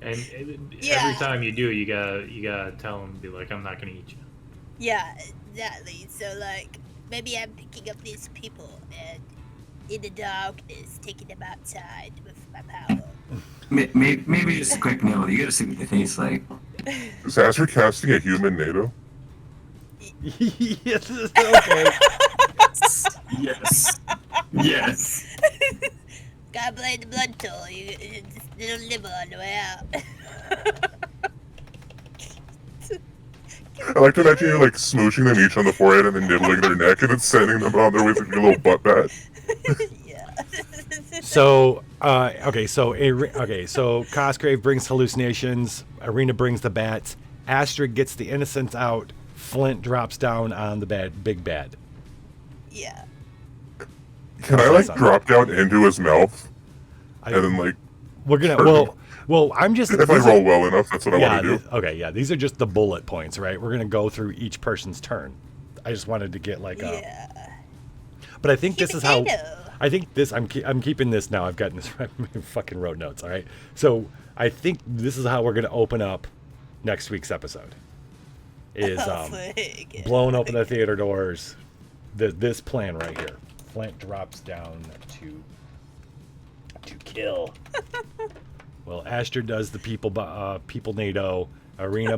And Yeah. every time you do, you gotta tell them, be like, I'm not gonna eat you. Yeah, exactly. So like, maybe I'm picking up these people and in the darkness taking them outside with my power. Maybe just a quick note. You gotta see what they taste like. Is Azure casting a human NATO? Yes, okay. Yes. Yes. Gotta blame the blood toll. Just little liver on the way out. I like to imagine you like smooshing them each on the forehead and then nibbling their neck and then sending them on their way with your little butt bat. Yeah. So, so Cosgrave brings hallucinations. Irina brings the bats. Astrid gets the innocents out. Flint drops down on the big bad. Yeah. Can I like drop down into his mouth and then like we're gonna well I'm just if I roll well enough, that's what I want to do. Okay, these are just the bullet points, right? We're gonna go through each person's turn. I just wanted to get like but I think this is how I think this I'm keeping this now. I've gotten this fucking wrote notes, all right? So I think this is how we're gonna open up next week's episode. Is blowing open the theater doors. This plan right here. Flint drops down to kill. Well, Astrid does the people NATO. Irina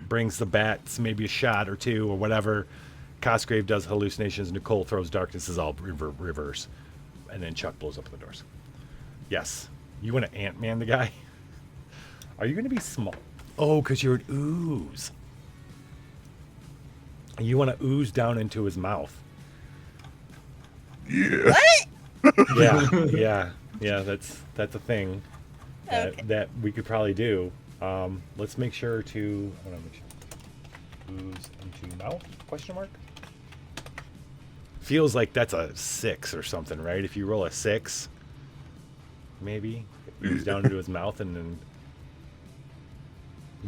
brings the bats, maybe a shot or two or whatever. Cosgrave does hallucinations. Nicole throws darkness. Is all reverse, and then Chuck blows up the doors. Yes, you want to Ant-Man the guy? Are you going to be small? Oh, because you're an ooze. You want to ooze down into his mouth. Yeah. What? Yeah. That's a thing that we could probably do. Let's make sure to ooze into mouth? Question mark. Feels like that's a 6 or something, right? If you roll a 6, maybe ooze down into his mouth and then.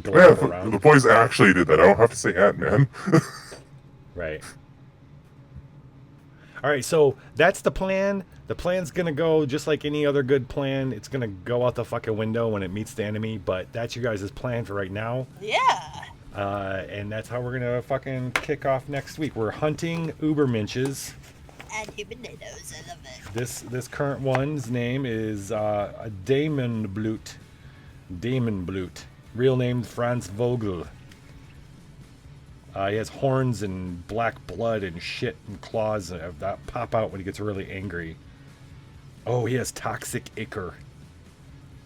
Yeah, the boys actually did that. I don't have to say Ant-Man. Right. All right, so that's the plan. The plan's going to go just like any other good plan. It's going to go out the fucking window when it meets the enemy, but that's you guys' plan for right now. Yeah. And that's how we're going to fucking kick off next week. We're hunting Ubermenches. And human natives, I love it. This current one's name is Damon Blut. Real name Franz Vogel. He has horns and black blood and shit and claws that pop out when he gets really angry. Oh, he has toxic ichor.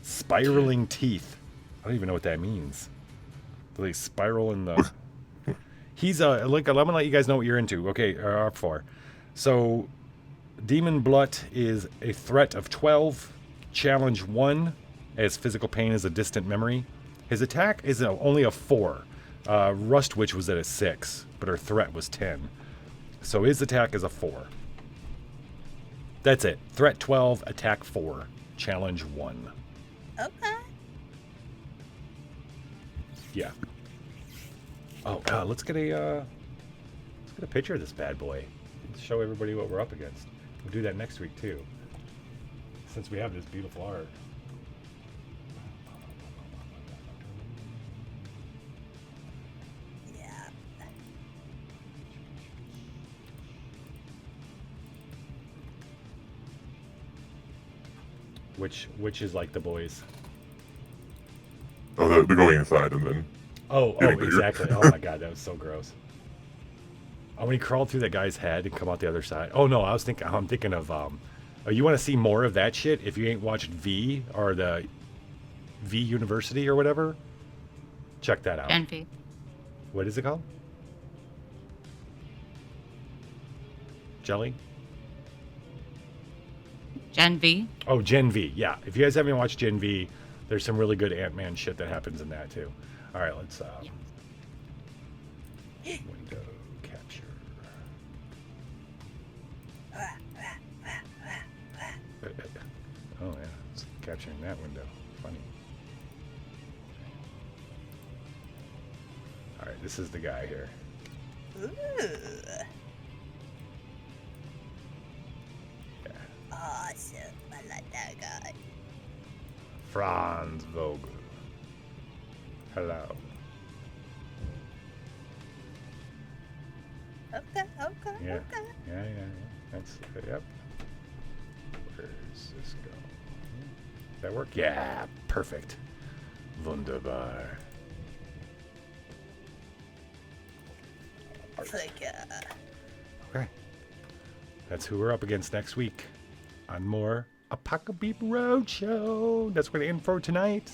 Spiraling teeth. I don't even know what that means. Do they spiral in the... He's like, I'm gonna let you guys know what you're into. Okay, up for. So, Demon Blood is a threat of 12. Challenge 1, as physical pain is a distant memory. His attack is only a 4. Rust Witch was at a 6, but her threat was 10. So his attack is a 4. That's it. Threat 12, attack 4, challenge 1. Okay. Yeah. Oh, let's get a picture of this bad boy. Let's show everybody what we're up against. We'll do that next week too, since we have this beautiful art. Yeah. Which is like the boys. Oh, they're going inside and then. Oh, Getting bigger. exactly. Oh my god, that was so gross. Oh, when he crawled through that guy's head and come out the other side. Oh no, I'm thinking of oh, you want to see more of that shit? If you ain't watched V or the V University or whatever, check that out. Envy. What is it called? Jelly? Gen V. Oh, Gen V. Yeah. If you guys haven't watched Gen V, there's some really good Ant-Man shit that happens in that too. All right, let's window capture. Oh yeah, it's capturing that window. Funny. All right, this is the guy here. Ooh. Yeah. Awesome. I like that guy. Franz Vogel. Hello. Okay, okay, Yeah. okay. Yeah. That's yep. Where's this go? Does that work? Yeah, perfect. Wunderbar. Okay. That's who we're up against next week on more Apocabitch Roadshow. That's what we're in for tonight.